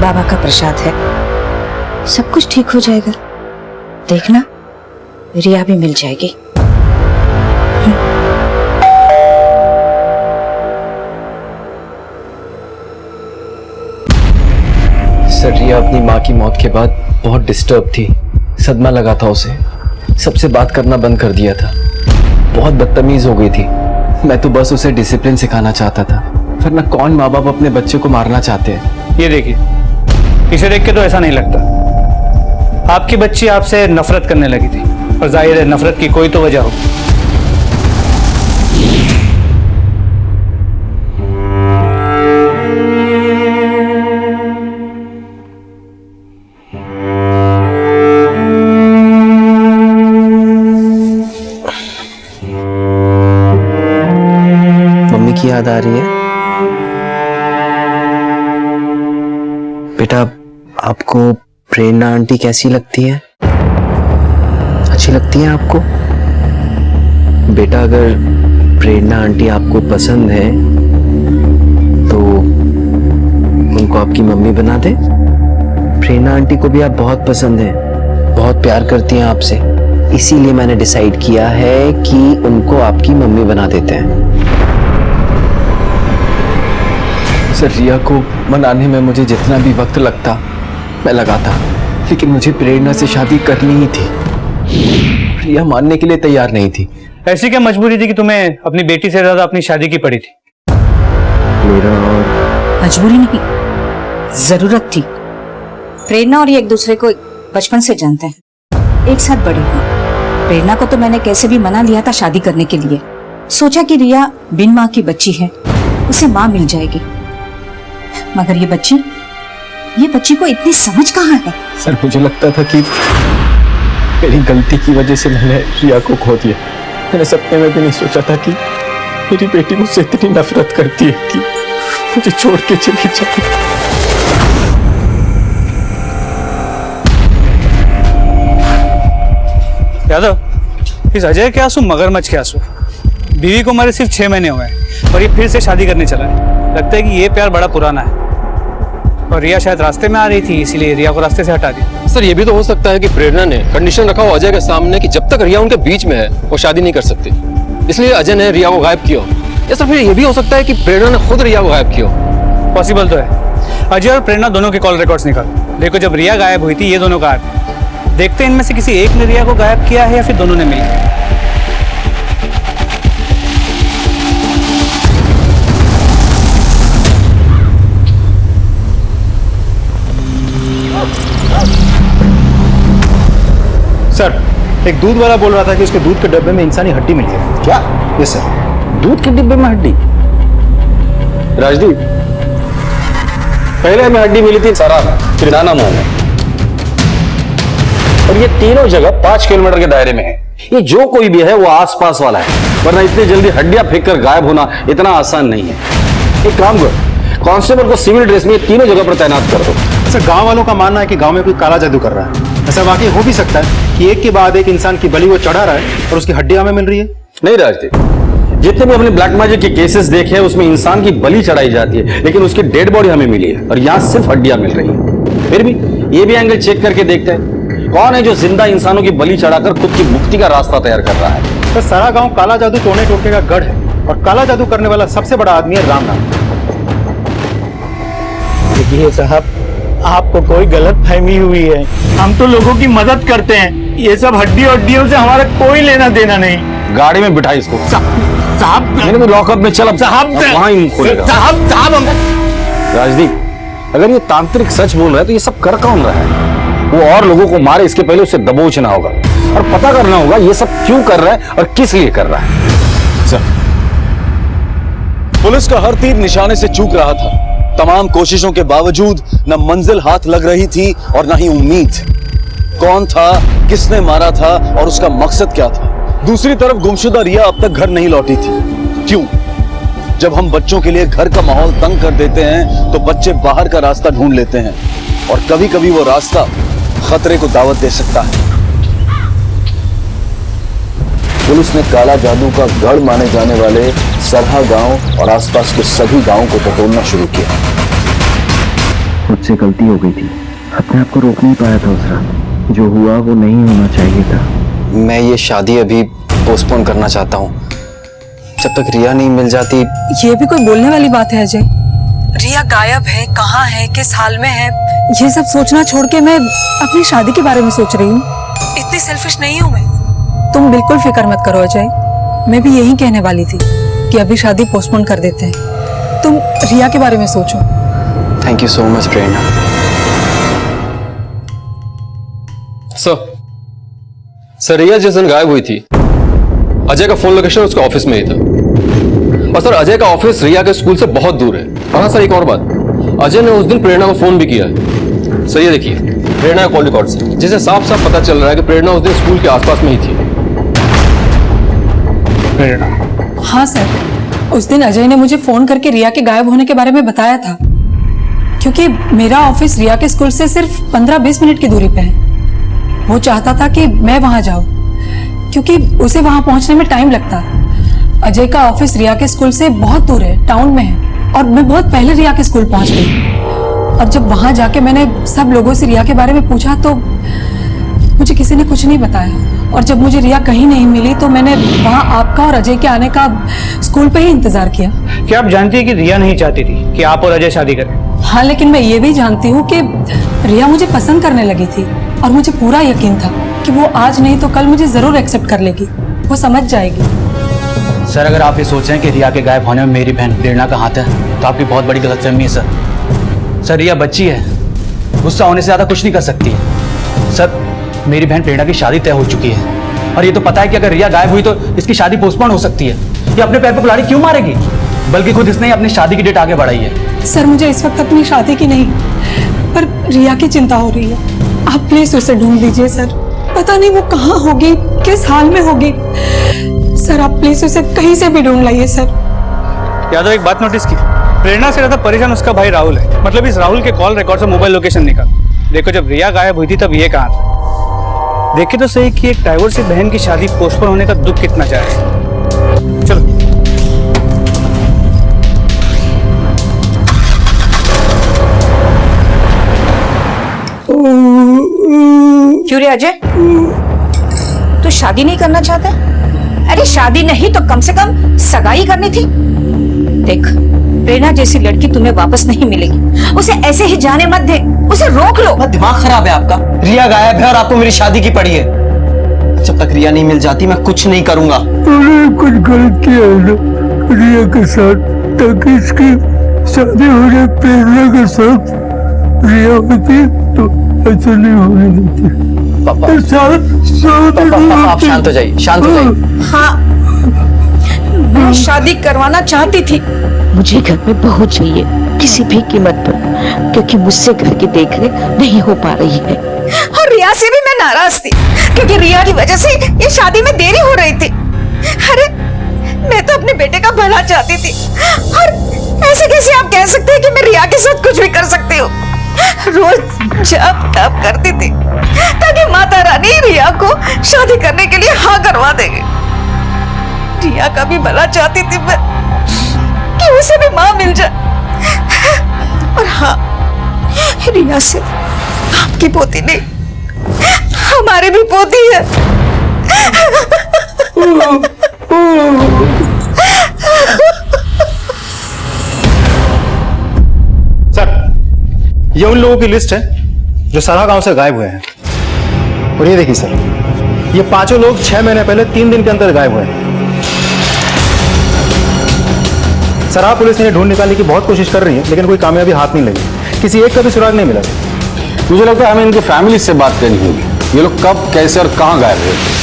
बाबा का प्रसाद है, सब कुछ ठीक हो जाएगा। देखना, रिया भी मिल जाएगी। सर, रिया अपनी माँ की मौत के बाद बहुत डिस्टर्ब थी। सदमा लगा था उसे, सबसे बात करना बंद कर दिया था, बहुत बदतमीज हो गई थी। मैं तो बस उसे डिसिप्लिन सिखाना चाहता था, वरना कौन माँ बाप अपने बच्चे को मारना चाहते हैं। ये देखिए, इसे देख के तो ऐसा नहीं लगता। आपकी बच्ची आपसे नफरत करने लगी थी, और जाहिर है नफरत की कोई तो वजह हो। मम्मी की याद आ रही है? बेटा, आपको प्रेरणा आंटी कैसी लगती है? अच्छी लगती है आपको? बेटा, अगर प्रेरणा आंटी आपको पसंद है तो उनको आपकी मम्मी बना दे। प्रेरणा आंटी को भी आप बहुत पसंद हैं, बहुत प्यार करती हैं आपसे, इसीलिए मैंने डिसाइड किया है कि उनको आपकी मम्मी बना देते हैं। सर, रिया को मनाने में मुझे जितना भी वक्त लगता मैं लगाता, लेकिन मुझे प्रेरणा से शादी करनी ही थी। रिया मानने के लिए तैयार नहीं थी। ऐसी क्या मजबूरी थी कि तुम्हें अपनी बेटी से ज्यादा अपनी शादी की पड़ी थी? मेरा मजबूरी नहीं, जरूरत थी। प्रेरणा और ये एक दूसरे को बचपन से जानते हैं, एक साथ बड़े हुए। प्रेरणा को तो मैंने कैसे भी मना लिया था शादी करने के लिए। सोचा कि रिया बिन माँ की बच्ची है, उसे माँ मिल जाएगी। मगर ये बच्ची को इतनी समझ कहाँ है? सर, मुझे लगता था कि मेरी गलती की वजह से मैंने रिया को खो दिया। मैंने सपने में भी नहीं सोचा था कि मेरी बेटी मुझसे इतनी नफरत करती है कि मुझे छोड़ के चली जाए। यादव, इस अजय के आंसू मगरमच्छ के आंसू। बीवी को मरे सिर्फ 6 महीने हुए हैं और ये फिर से शादी करने चला है। लगता है कि ये प्यार बड़ा पुराना है और रिया शायद रास्ते में आ रही थी, इसीलिए रिया को रास्ते से हटा दिया। सर ये भी तो हो सकता है कि प्रेरणा ने कंडीशन रखा हो अजय के सामने कि जब तक रिया उनके बीच में है वो शादी नहीं कर सकती, इसलिए अजय ने रिया को गायब किया। या सर फिर ये भी हो सकता है कि प्रेरणा ने खुद रिया को गायब किया। पॉसिबल तो है। अजय और प्रेरणा दोनों के कॉल रिकॉर्ड्स निकालो। देखो जब रिया गायब हुई थी ये दोनों गायब थे। देखते हैं इनमें से किसी एक ने रिया को गायब किया है या फिर दोनों ने मिलकर। सर, एक दूध वाला बोल रहा था कि उसके दूध के डब्बे में इंसानी हड्डी मिल गई। क्या? Yes sir. दूध के डिब्बे में हड्डी? राजदीप, पहले हमें हड्डी मिली थी सरा में, फिर नाना मोह में, और ये तीनों जगह 5 किलोमीटर के दायरे में है। ये जो कोई भी है वो आसपास वाला है, वरना इतनी जल्दी हड्डियां फेंक कर गायब होना इतना आसान नहीं है। एक काम करो, कांस्टेबल को सिविल ड्रेस में ये तीनों जगह पर तैनात कर दो। सर, गांव वालों का मानना है कि गांव में कोई काला जादू कर रहा है। ऐसा वाकई हो भी सकता है कि एक के बाद एक इंसान की बलि वो चढ़ा रहा है और उसकी हड्डियां हमें मिल रही है। नहीं राजदीप, जितने भी हमने ब्लैक मैजिक के केसेस देखे हैं उसमें इंसान की बलि चढ़ाई जाती है, लेकिन उसकी डेड बॉडी हमें मिली है और यहाँ सिर्फ हड्डियां मिल रही हैं। फिर भी ये भी एंगल चेक करके देखते हैं कौन है जो जिंदा इंसानों की बलि चढ़ाकर खुद की मुक्ति का रास्ता तैयार कर रहा है। तो सारा गांव काला जादू टोने टोटके का गढ़ है और काला जादू करने वाला सबसे बड़ा आदमी है राम नाम। देखिए साहब, आपको कोई गलत फहमी हुई है। हम तो लोगों की मदद करते हैं, ये सब हड्डियों से हमारा कोई लेना देना नहीं। गाड़ी में बिठा इसको। साहब मैंने तो लॉकअप में चला साहब, वहां ही खोलेगा। साहब राजदीप, अगर ये तांत्रिक सच बोल रहा है तो ये सब कर कौन रहा है? वो और लोगों को मारे इसके पहले उसे दबोचना होगा और पता करना होगा ये सब क्यों कर रहा है और किस लिए कर रहा है। सर, पुलिस का हर तीर निशाने से चूक रहा था। तमाम कोशिशों के बावजूद न मंजिल हाथ लग रही थी और न ही उम्मीद। कौन था, किसने मारा था और उसका मकसद क्या था? दूसरी तरफ गुमशुदा रिया अब तक घर नहीं लौटी थी। क्यों? जब हम बच्चों के लिए घर का माहौल तंग कर देते हैं तो बच्चे बाहर का रास्ता ढूंढ लेते हैं और कभी कभी वो रास्ता खतरे को दावत दे सकता है। पुलिस ने काला जादू का गढ़ माने जाने वाले सरहा गांव और आसपास के सभी गांवों को टटोलना शुरू किया। मुझसे गलती हो गई थी, अपने आप को रोक नहीं पाया था उसरा। जो हुआ वो नहीं होना चाहिए था। मैं ये शादी अभी पोस्टपोन करना चाहता हूँ, जब तक रिया नहीं मिल जाती। ये भी कोई बोलने वाली बात है अजय? रिया गायब है, कहाँ है, किस हाल में है, ये सब सोचना छोड़ के मैं अपनी शादी के बारे में सोच रही हूँ। इतनी सेल्फिश नहीं हूँ मैं। तुम बिल्कुल फिक्र मत करो अजय, मैं भी यही कहने वाली थी कि अभी शादी पोस्टपोन कर देते हैं। तुम रिया के बारे में सोचो। Thank you so much Prerna. Sir Riya जिस दिन गायब हुई थी अजय का फोन लोकेशन उसके ऑफिस में ही था। और सर अजय का ऑफिस रिया के स्कूल से बहुत दूर है। और हाँ सर, एक और बात, अजय ने उस दिन प्रेरणा को फोन भी किया है। सर ये देखिए प्रेरणा का कॉल रिकॉर्ड से, जिसे साफ साफ पता चल रहा है कि प्रेरणा उस दिन स्कूल के आसपास में ही थी। प्रेरणा? हाँ सर, उस दिन अजय ने मुझे फोन करके रिया के गायब होने के बारे में बताया था, क्योंकि मेरा ऑफिस रिया के स्कूल से सिर्फ 15-20 मिनट की दूरी पे है। वो चाहता था कि मैं वहां जाऊं, क्योंकि उसे वहां पहुंचने में टाइम लगता है। अजय का ऑफिस रिया के स्कूल से बहुत दूर है, टाउन में है, और मैं बहुत पहले रिया के स्कूल पहुंच गई। और जब वहां जाके मैंने सब लोगों से रिया के बारे में पूछा तो मुझे किसी ने कुछ नहीं बताया। और जब मुझे रिया कहीं नहीं मिली तो मैंने वहां आपका और अजय के आने का स्कूल पे ही इंतजार किया। क्या आप जानती है कि रिया नहीं चाहती थी कि आप और अजय शादी करें? हाँ, लेकिन मैं ये भी जानती हूँ कि रिया मुझे पसंद करने लगी थी और मुझे पूरा यकीन था कि वो आज नहीं तो कल मुझे जरूर एक्सेप्ट कर लेगी, वो समझ जाएगी। सर अगर आप ये सोच रहे हैं कि रिया के गायब होने में मेरी बहन प्रेरणा का हाथ है तो आपकी बहुत बड़ी गलतफहमी है सर। रिया बच्ची है, गुस्सा होने से ज्यादा कुछ नहीं कर सकती है। सर मेरी बहन प्रेरणा की शादी तय हो चुकी है और ये तो पता है कि अगर रिया गायब हुई तो इसकी शादी पोस्टपोन हो सकती है। ये अपने पैर पर कुल्हाड़ी क्यों मारेगी? बल्कि खुद इसने अपनी शादी की डेट आगे बढ़ाई है। सर मुझे इस वक्त अपनी शादी की नहीं पर रिया की चिंता हो रही है। आप प्लीज उसे ढूंढ लीजिए सर, पता नहीं वो कहाँ होगी, किस हाल में होगी। सर आप प्लीज उसे कहीं से भी ढूंढ लाइए सर। यादव एक बात नोटिस की, प्रेरणा से ज्यादा परेशान उसका भाई राहुल है। मतलब इस राहुल के कॉल रिकॉर्ड से मोबाइल लोकेशन निकाल। देखो जब रिया गायब हुई थी तब ये कहाँ था। देखे तो सही कि एक डाइवोर्सी बहन की शादी पोस्टपोन होने का दुख कितना जायज है। चलो क्यों रे अजय, तू शादी नहीं करना चाहता? अरे शादी नहीं तो कम से कम सगाई करनी थी। देख प्रेरणा जैसी लड़की तुम्हें वापस नहीं मिलेगी, उसे ऐसे ही जाने मत दे, उसे रोक लो। दिमाग खराब है आपका? रिया गायब है और आपको मेरी शादी की पड़ी है। जब तक रिया नहीं मिल जाती मैं कुछ नहीं करूंगा। तूने कुछ गलत किया है ना रिया के साथ, ताकि इसकी शादी हो जाए प्रेरणा के साथ। रिया होती तो ऐसा नहीं होने देती। पापा आप शांत हो जाइए, शांत हो जाइए। हाँ मैं शादी करवाना चाहती थी। मुझे घर में बहू चाहिए किसी भी कीमत पर, क्योंकि मुझसे घर की देखरेख नहीं हो पा रही है। और रिया से भी मैं नाराज थी, क्योंकि रिया की वजह से ये शादी में देरी हो रही थी। अरे मैं तो अपने बेटे का भला चाहती थी, और ऐसे कैसे आप कह सकते हैं कि मैं रिया के साथ कुछ भी कर सकती हूँ? रोज जब तब करती थी ताकि माता रानी रिया को शादी करने के लिए हाँ करवा देगी। रिया का भी भला चाहती थी मैं, कि उसे भी माँ मिल जाए। और हाँ, रिया सिर्फ आपकी पोती नहीं, हमारी भी पोती है। सर ये उन लोगों की लिस्ट है जो सरा गांव से गायब हुए हैं। और ये देखिए सर, ये पांचों लोग 6 महीने पहले 3 दिन के अंदर गायब हुए हैं। सरा पुलिस ने ढूंढ निकालने की बहुत कोशिश कर रही है, लेकिन कोई कामयाबी हाथ नहीं लगी। किसी एक का भी सुराग नहीं मिला। मुझे लगता है हमें इनकी फैमिली से बात करनी होगी। ये लोग कब, कैसे और कहां गायब हुए।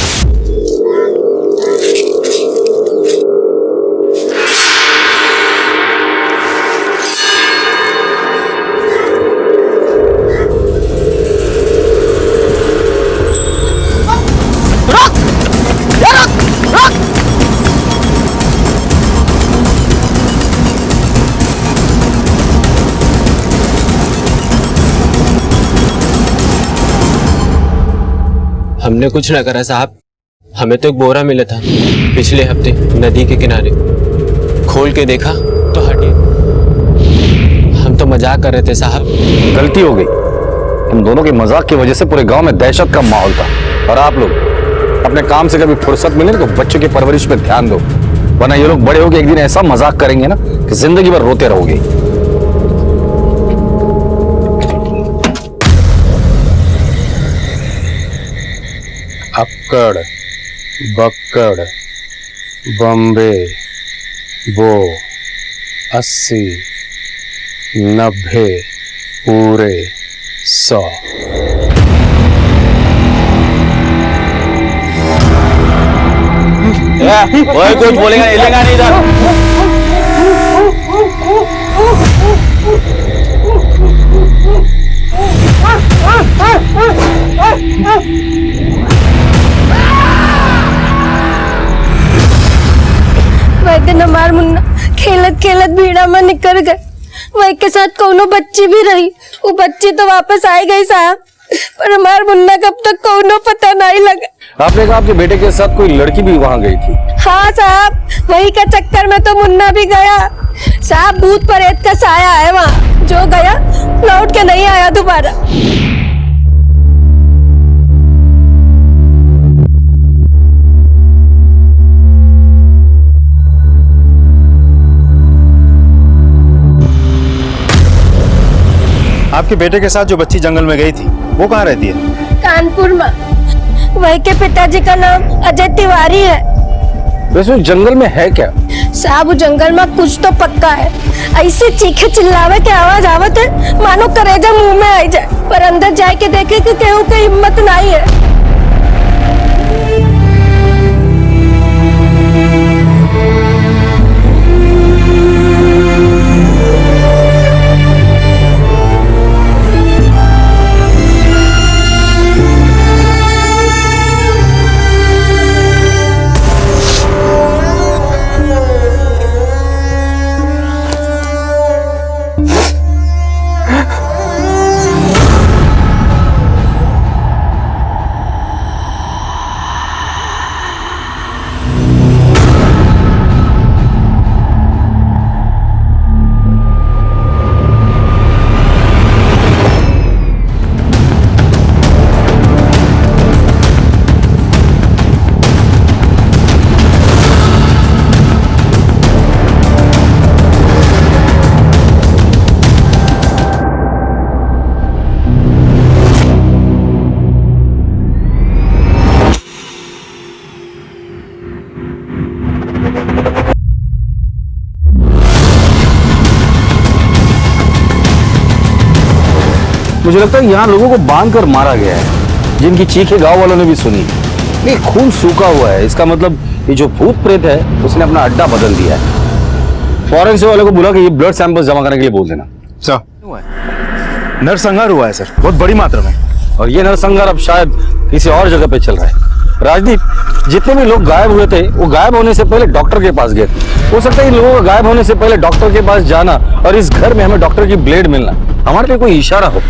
हमने कुछ ना करा साहब, हमें तो एक बोरा मिला था पिछले हफ्ते नदी के किनारे। खोल के देखा तो हड्डी। हम तो मजाक कर रहे थे साहब। गलती हो गई। तुम दोनों के मजाक की वजह से पूरे गांव में दहशत का माहौल था। और आप लोग अपने काम से कभी फुर्सत मिले तो बच्चों की परवरिश पे ध्यान दो, वरना ये लोग बड़े होकर एक दिन ऐसा मजाक करेंगे ना कि जिंदगी भर रोते रहोगे। अक्कड़, बक्कड़, बम्बे, बो, 80, 90, पूरे 100। कोई कुछ बोलेगा नहीं, लेगा नहीं इधर। वही दिन हमार मुन्ना खेलत खेलत भीड़ा में निकल गए। वही के साथ कोनो बच्ची भी रही। वो बच्ची तो वापस आई गई साहब, पर हमार मुन्ना कब तक कोनो पता नहीं लगा। आपने कहा आपके बेटे के साथ कोई लड़की भी वहां गई थी? हाँ साहब, वही के चक्कर में तो मुन्ना भी गया साहब। भूत प्रेत का साया है वहाँ, जो गया लौट के नहीं आया दोबारा। आपके बेटे के साथ जो बच्ची जंगल में गई थी वो कहाँ रहती है? कानपुर में। वही के पिताजी का नाम अजय तिवारी है। वैसे जंगल में है क्या? साहब जंगल में कुछ तो पक्का है। ऐसे चीखे चिल्लावे के आवाज आवत है मानो करेजा मुंह में आई जाए, पर अंदर जाके के देखे कि केहू की हिम्मत नहीं है। मुझे लगता है यहाँ लोगों को बांध कर मारा गया है, जिनकी चीखें गांव वालों ने भी सुनी। ये खून सूखा हुआ है, इसका मतलब ये जो भूत प्रेत है उसने अपना अड्डा बदल दिया है। फॉरेंसिक वाले को बोला कि ये ब्लड सैंपल जमा करने के लिए बोल देना। सर, नरसंहार हुआ है सर, बहुत बड़ी मात्रा में, और ये नरसंहार अब शायद किसी और जगह पे चल रहा है। राजदीप, जितने भी लोग गायब हुए थे वो गायब होने से पहले डॉक्टर के पास गए थे। हो सकता है इन लोगों का गायब होने से पहले डॉक्टर के पास जाना और इस घर में हमें डॉक्टर की ब्लेड मिलना हमारे लिए कोई इशारा हो।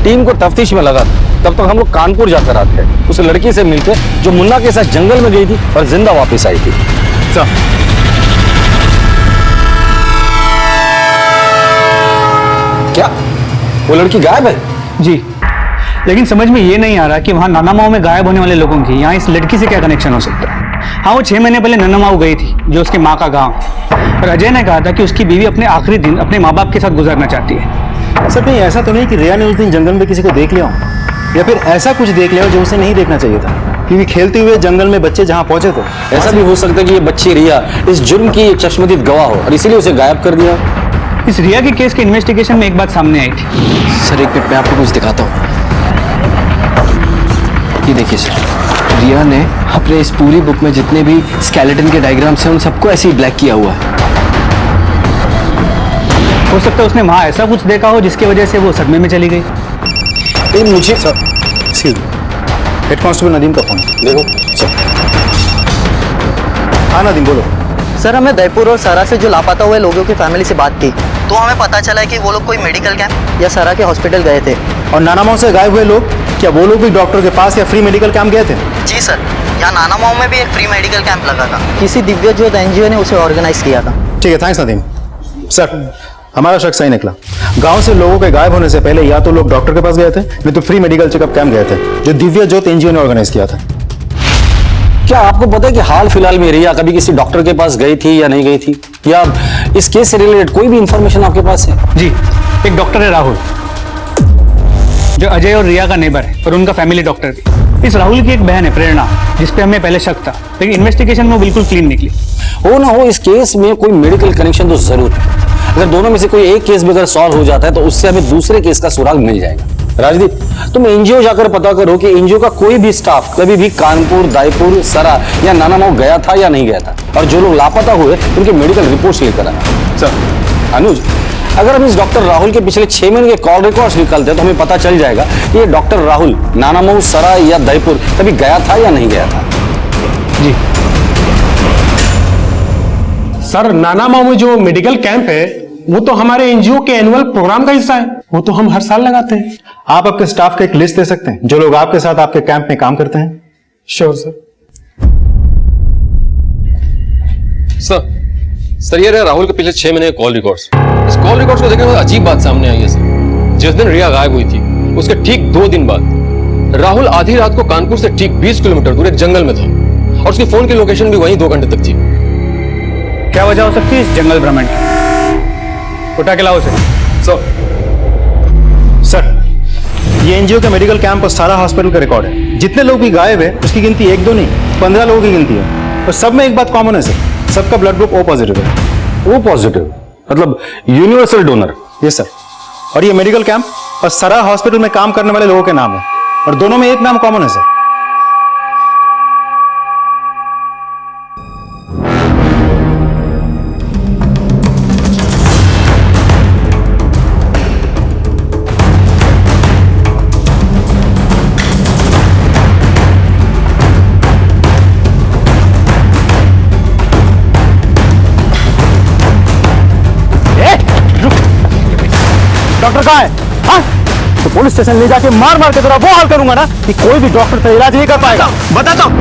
टीम को तफ्तीश में लगा, तब तक हम लोग कानपुर जाकर आते हैं उस लड़की से मिलते जो मुन्ना के साथ जंगल में गई थी और जिंदा वापस आई थी। क्या वो लड़की गायब है? जी, लेकिन समझ में ये नहीं आ रहा कि वहाँ नानामाओ में गायब होने वाले लोगों की यहाँ इस लड़की से क्या कनेक्शन हो सकता है। हाँ, वो 6 महीने पहले नानामाओ गई थी, जो उसकी माँ का गांव, और अजय ने कहा था कि उसकी बीवी अपने आखिरी दिन अपने माँ बाप के साथ गुजारना चाहती है। सर कहीं ऐसा तो नहीं कि रिया ने उस दिन जंगल में किसी को देख लिया हो, या फिर ऐसा कुछ देख लिया हो जो उसे नहीं देखना चाहिए था, क्योंकि खेलते हुए जंगल में बच्चे जहाँ पहुंचे थे। ऐसा भी हो सकता है कि ये बच्ची रिया इस जुर्म की एक चश्मदीद गवाह हो और इसीलिए उसे गायब कर दिया। इस रिया के केस के इन्वेस्टिगेशन में एक बात सामने आई थी। सर एक मिनट मैं आपको कुछ दिखाता हूँ। ये देखिए सर, रिया ने अपने इस पूरी बुक में जितने भी स्केलेटन के डायग्राम्स हैं उन सबको ऐसे ही ब्लैक किया हुआ है। हो सकता है उसने वहाँ ऐसा कुछ देखा हो जिसकी वजह से वो सदमे में चली गई। मुझे सर, हेड कांस्टेबल नदीम का फोन देखो सर। हाँ नदीम बोलो। सर, हमें दयपुर और सरा से जो लापता हुए लोगों की फैमिली से बात की तो हमें पता चला है कि वो लोग कोई मेडिकल कैंप या सरा के हॉस्पिटल गए थे। और नानामाओ से गायब हुए लोग, क्या वो लोग भी डॉक्टर के पास या फ्री मेडिकल कैंप गए थे? जी सर, यहाँ नानामाओ में भी एक फ्री मेडिकल कैंप लगा था, किसी दिव्य ज्योत एनजीओ ने उसे ऑर्गेनाइज किया था। ठीक है, थैंक्स नदीम। सर हमारा शक सही निकला, गांव से लोगों के गायब होने से पहले या तो लोग डॉक्टर के पास गए थे नहीं तो फ्री मेडिकल चेकअप कैंप गए थे, जो दिव्य ज्योत एनजीओ ने ऑर्गेनाइज किया था। क्या आपको पता है कि हाल फिलहाल में रिया कभी किसी डॉक्टर के पास गई थी या नहीं गई थी, या इस केस से रिलेटेड कोई भी इंफॉर्मेशन आपके पास है? जी, एक डॉक्टर है राहुल, जो अजय और रिया का नेबर है और उनका फैमिली डॉक्टर भी। इस राहुल की एक बहन है प्रेरणा, जिसपे हमें पहले शक था, लेकिन इन्वेस्टिगेशन में वो बिल्कुल क्लीन निकली। हो ना हो, इस केस में कोई मेडिकल कनेक्शन तो जरूर है। अगर दोनों में से कोई एक केस भी अगर सॉल्व हो जाता है तो उससे हमें दूसरे केस का सुराग मिल जाएगा। राजदीप, तुम एनजीओ जाकर पता करो कि एनजीओ का कोई भी स्टाफ कभी भी कानपुर, दायपुर, सरा या नानामाओ गया था या नहीं गया था, और जो लोग लापता हुए उनके मेडिकल रिपोर्ट्स लेकर आना। सर अनुज, अगर हम इस डॉक्टर राहुल के पिछले 6 महीने के कॉल रिकॉर्ड्स निकालते हैं तो हमें पता चल जाएगा कि ये डॉक्टर राहुल नानामाओ, सरा या दयपुर कभी गया था या नहीं गया था। जी सर, नानामाओ में जो मेडिकल कैंप है वो तो हमारे एनजीओ के एनुअल प्रोग्राम का हिस्सा है, वो तो हम हर साल लगाते हैं। आप आपके स्टाफ का एक लिस्ट दे सकते हैं जो लोग आपके साथ आपके कैंप में काम करते हैं? Sure sir. सर ये रहे राहुल के पिछले 6 महीने के कॉल रिकॉर्ड्स। इस कॉल रिकॉर्ड्स को देखने के बाद अजीब बात सामने आई है सर। जिस दिन रिया गायब हुई थी उसके ठीक 2 दिन बाद राहुल आधी रात को कानपुर से ठीक 20 किलोमीटर दूर एक जंगल में था, और उसकी फोन की लोकेशन भी वहीं 2 घंटे तक थी। क्या वजह हो सकती है इस जंगल भ्रमण की? उठा के लाओ उसे। सर, ये एनजीओ के मेडिकल कैंप और सारा हॉस्पिटल का रिकॉर्ड है। जितने लोग भी गायब है उसकी गिनती 1-2 नहीं 15 लोगों की गिनती है, और सब में एक बात कॉमन है सर, सबका ब्लड ग्रुप O पॉजिटिव है। O पॉजिटिव मतलब यूनिवर्सल डोनर? Yes sir. और ये मेडिकल कैंप और सारा हॉस्पिटल में काम करने वाले लोगों के नाम है, और दोनों में एक नाम कॉमन है सर। डॉक्टर कहाँ है? हाँ? तो पुलिस स्टेशन ले जाके मार मार के तेरा वो हाल करूंगा ना कि कोई भी डॉक्टर तेरा इलाज नहीं कर पाएगा। बताता हूं।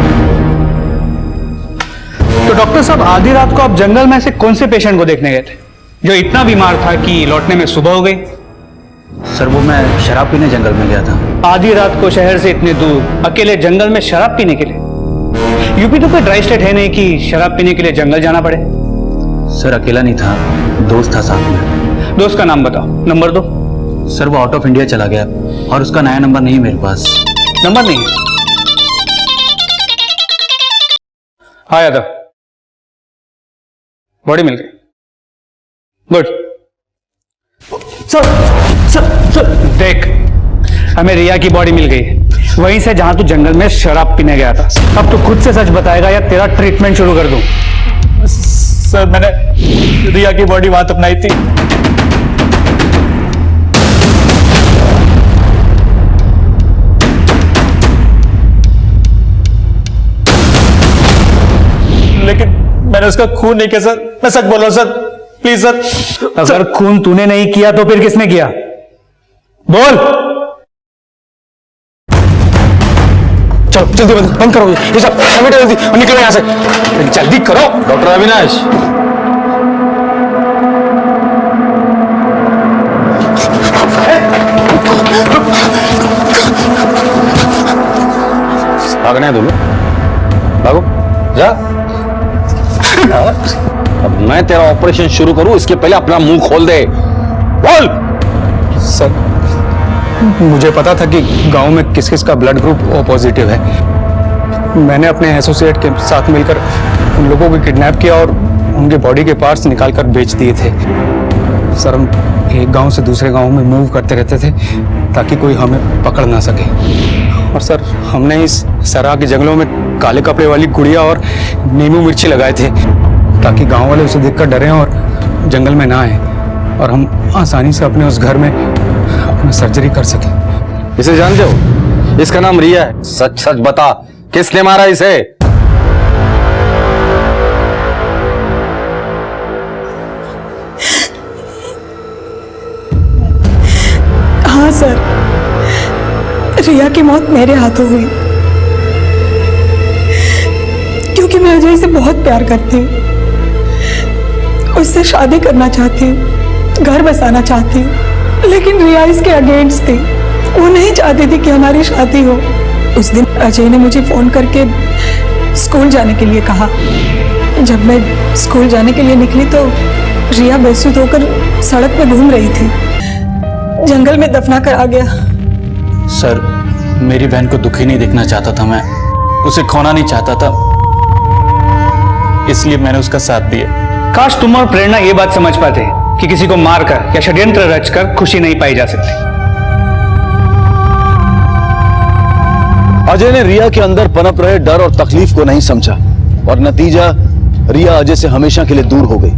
तो डॉक्टर साहब, आधी रात को आप जंगल में से कौन से पेशेंट को देखने गए थे जो इतना बीमार था कि लौटने में सुबह हो गई? सर वो मैं शराब पीने जंगल में गया था। आधी रात को शहर से इतने दूर अकेले जंगल में शराब पीने के लिए? यूपी तो कोई ड्राई स्टेट है नहीं कि शराब पीने के लिए जंगल जाना पड़े। सर अकेला नहीं था, दोस्त था साथ में। दोस्त का नाम बताओ, नंबर दो। सर वो आउट ऑफ इंडिया चला गया और उसका नया नंबर नहीं है मेरे पास। नंबर नहीं? हाँ यादव, बॉडी मिल गई। गुड। सर सर सर देख, हमें रिया की बॉडी मिल गई, वहीं से जहां तू जंगल में शराब पीने गया था। अब तू खुद से सच बताएगा या तेरा ट्रीटमेंट शुरू कर दूं? सर मैंने रिया की बॉडी वहां अपनाई थी। लेकिन मैंने उसका खून नहीं किया सर, मैं सच बोल रहा हूं सर, प्लीज सर। अगर खून तूने नहीं किया तो फिर किसने किया? बोल। चलो जल्दी बंद करो ये सब, समेटो जल्दी और निकलो यहाँ से, जल्दी करो। डॉक्टर अविनाश, भागना है तुम्हें, भागो जा। अब मैं तेरा ऑपरेशन शुरू करूं इसके पहले अपना मुंह खोल दे, बोल। सर मुझे पता था कि गांव में किस किस का ब्लड ग्रुप ओ पॉजिटिव है। मैंने अपने एसोसिएट के साथ मिलकर उन लोगों को किडनैप किया और उनके बॉडी के पार्ट्स निकालकर बेच दिए थे। सर हम एक गांव से दूसरे गांव में मूव करते रहते थे ताकि कोई हमें पकड़ ना सके। और सर हमने इस सरा के जंगलों में काले कपड़े वाली गुड़िया और नींबू मिर्ची लगाए थे ताकि गांव वाले उसे देखकर डरें और जंगल में ना आए और हम आसानी से अपने उस घर में अपना सर्जरी कर सके। इसे जानते हो? इसका नाम रिया है। सच सच बता, किसने मारा इसे? हाँ सर, रिया की मौत मेरे हाथों हुई क्योंकि मैं अजय से बहुत प्यार करती हूँ, उससे शादी करना चाहती हूँ, घर बसाना चाहती हूँ, लेकिन रिया इसके अगेंस्ट थी। वो नहीं चाहती थी कि हमारी शादी हो। उस दिन अजय ने मुझे फोन करके स्कूल जाने के लिए कहा। जब मैं स्कूल जाने के लिए निकली तो रिया बेसुध होकर सड़क पर घूम रही थी। जंगल में दफना कर आ गया। सर मेरी बहन को दुखी नहीं देखना चाहता था, मैं उसे खोना नहीं चाहता था, इसलिए मैंने उसका साथ दिया। काश तुम और प्रेरणा ये बात समझ पाते कि किसी को मारकर या षड्यंत्र रचकर खुशी नहीं पाई जा सकती। अजय ने रिया के अंदर पनप रहे डर और तकलीफ को नहीं समझा और नतीजा रिया अजय से हमेशा के लिए दूर हो गई।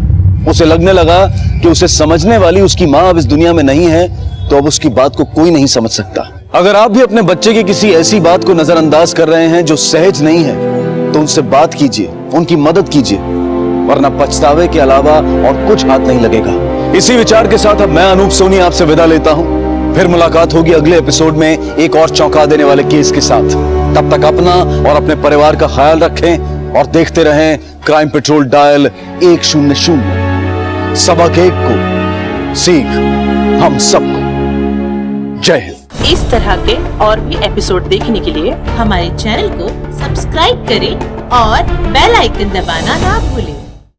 उसे लगने लगा कि उसे समझने वाली उसकी मां अब इस दुनिया में नहीं है, तो अब उसकी बात को कोई नहीं समझ सकता। अगर आप भी अपने बच्चे की किसी ऐसी बात को नजरअंदाज कर रहे हैं जो सहज नहीं है, तो उनसे बात कीजिए, उनकी मदद कीजिए, वरना पछतावे के अलावा और कुछ हाथ नहीं लगेगा। इसी विचार के साथ अब मैं अनूप सोनी आपसे विदा लेता हूं। फिर मुलाकात होगी अगले एपिसोड में एक और चौंका देने वाले केस के साथ। तब तक अपना और अपने परिवार का ख्याल रखें और देखते रहें क्राइम पेट्रोल डायल 100। सबक एक को सीख हम सबको। जय हिंद। इस तरह के और भी एपिसोड देखने के लिए हमारे चैनल को सब्सक्राइब करें और बेल आइकन दबाना ना भूलें।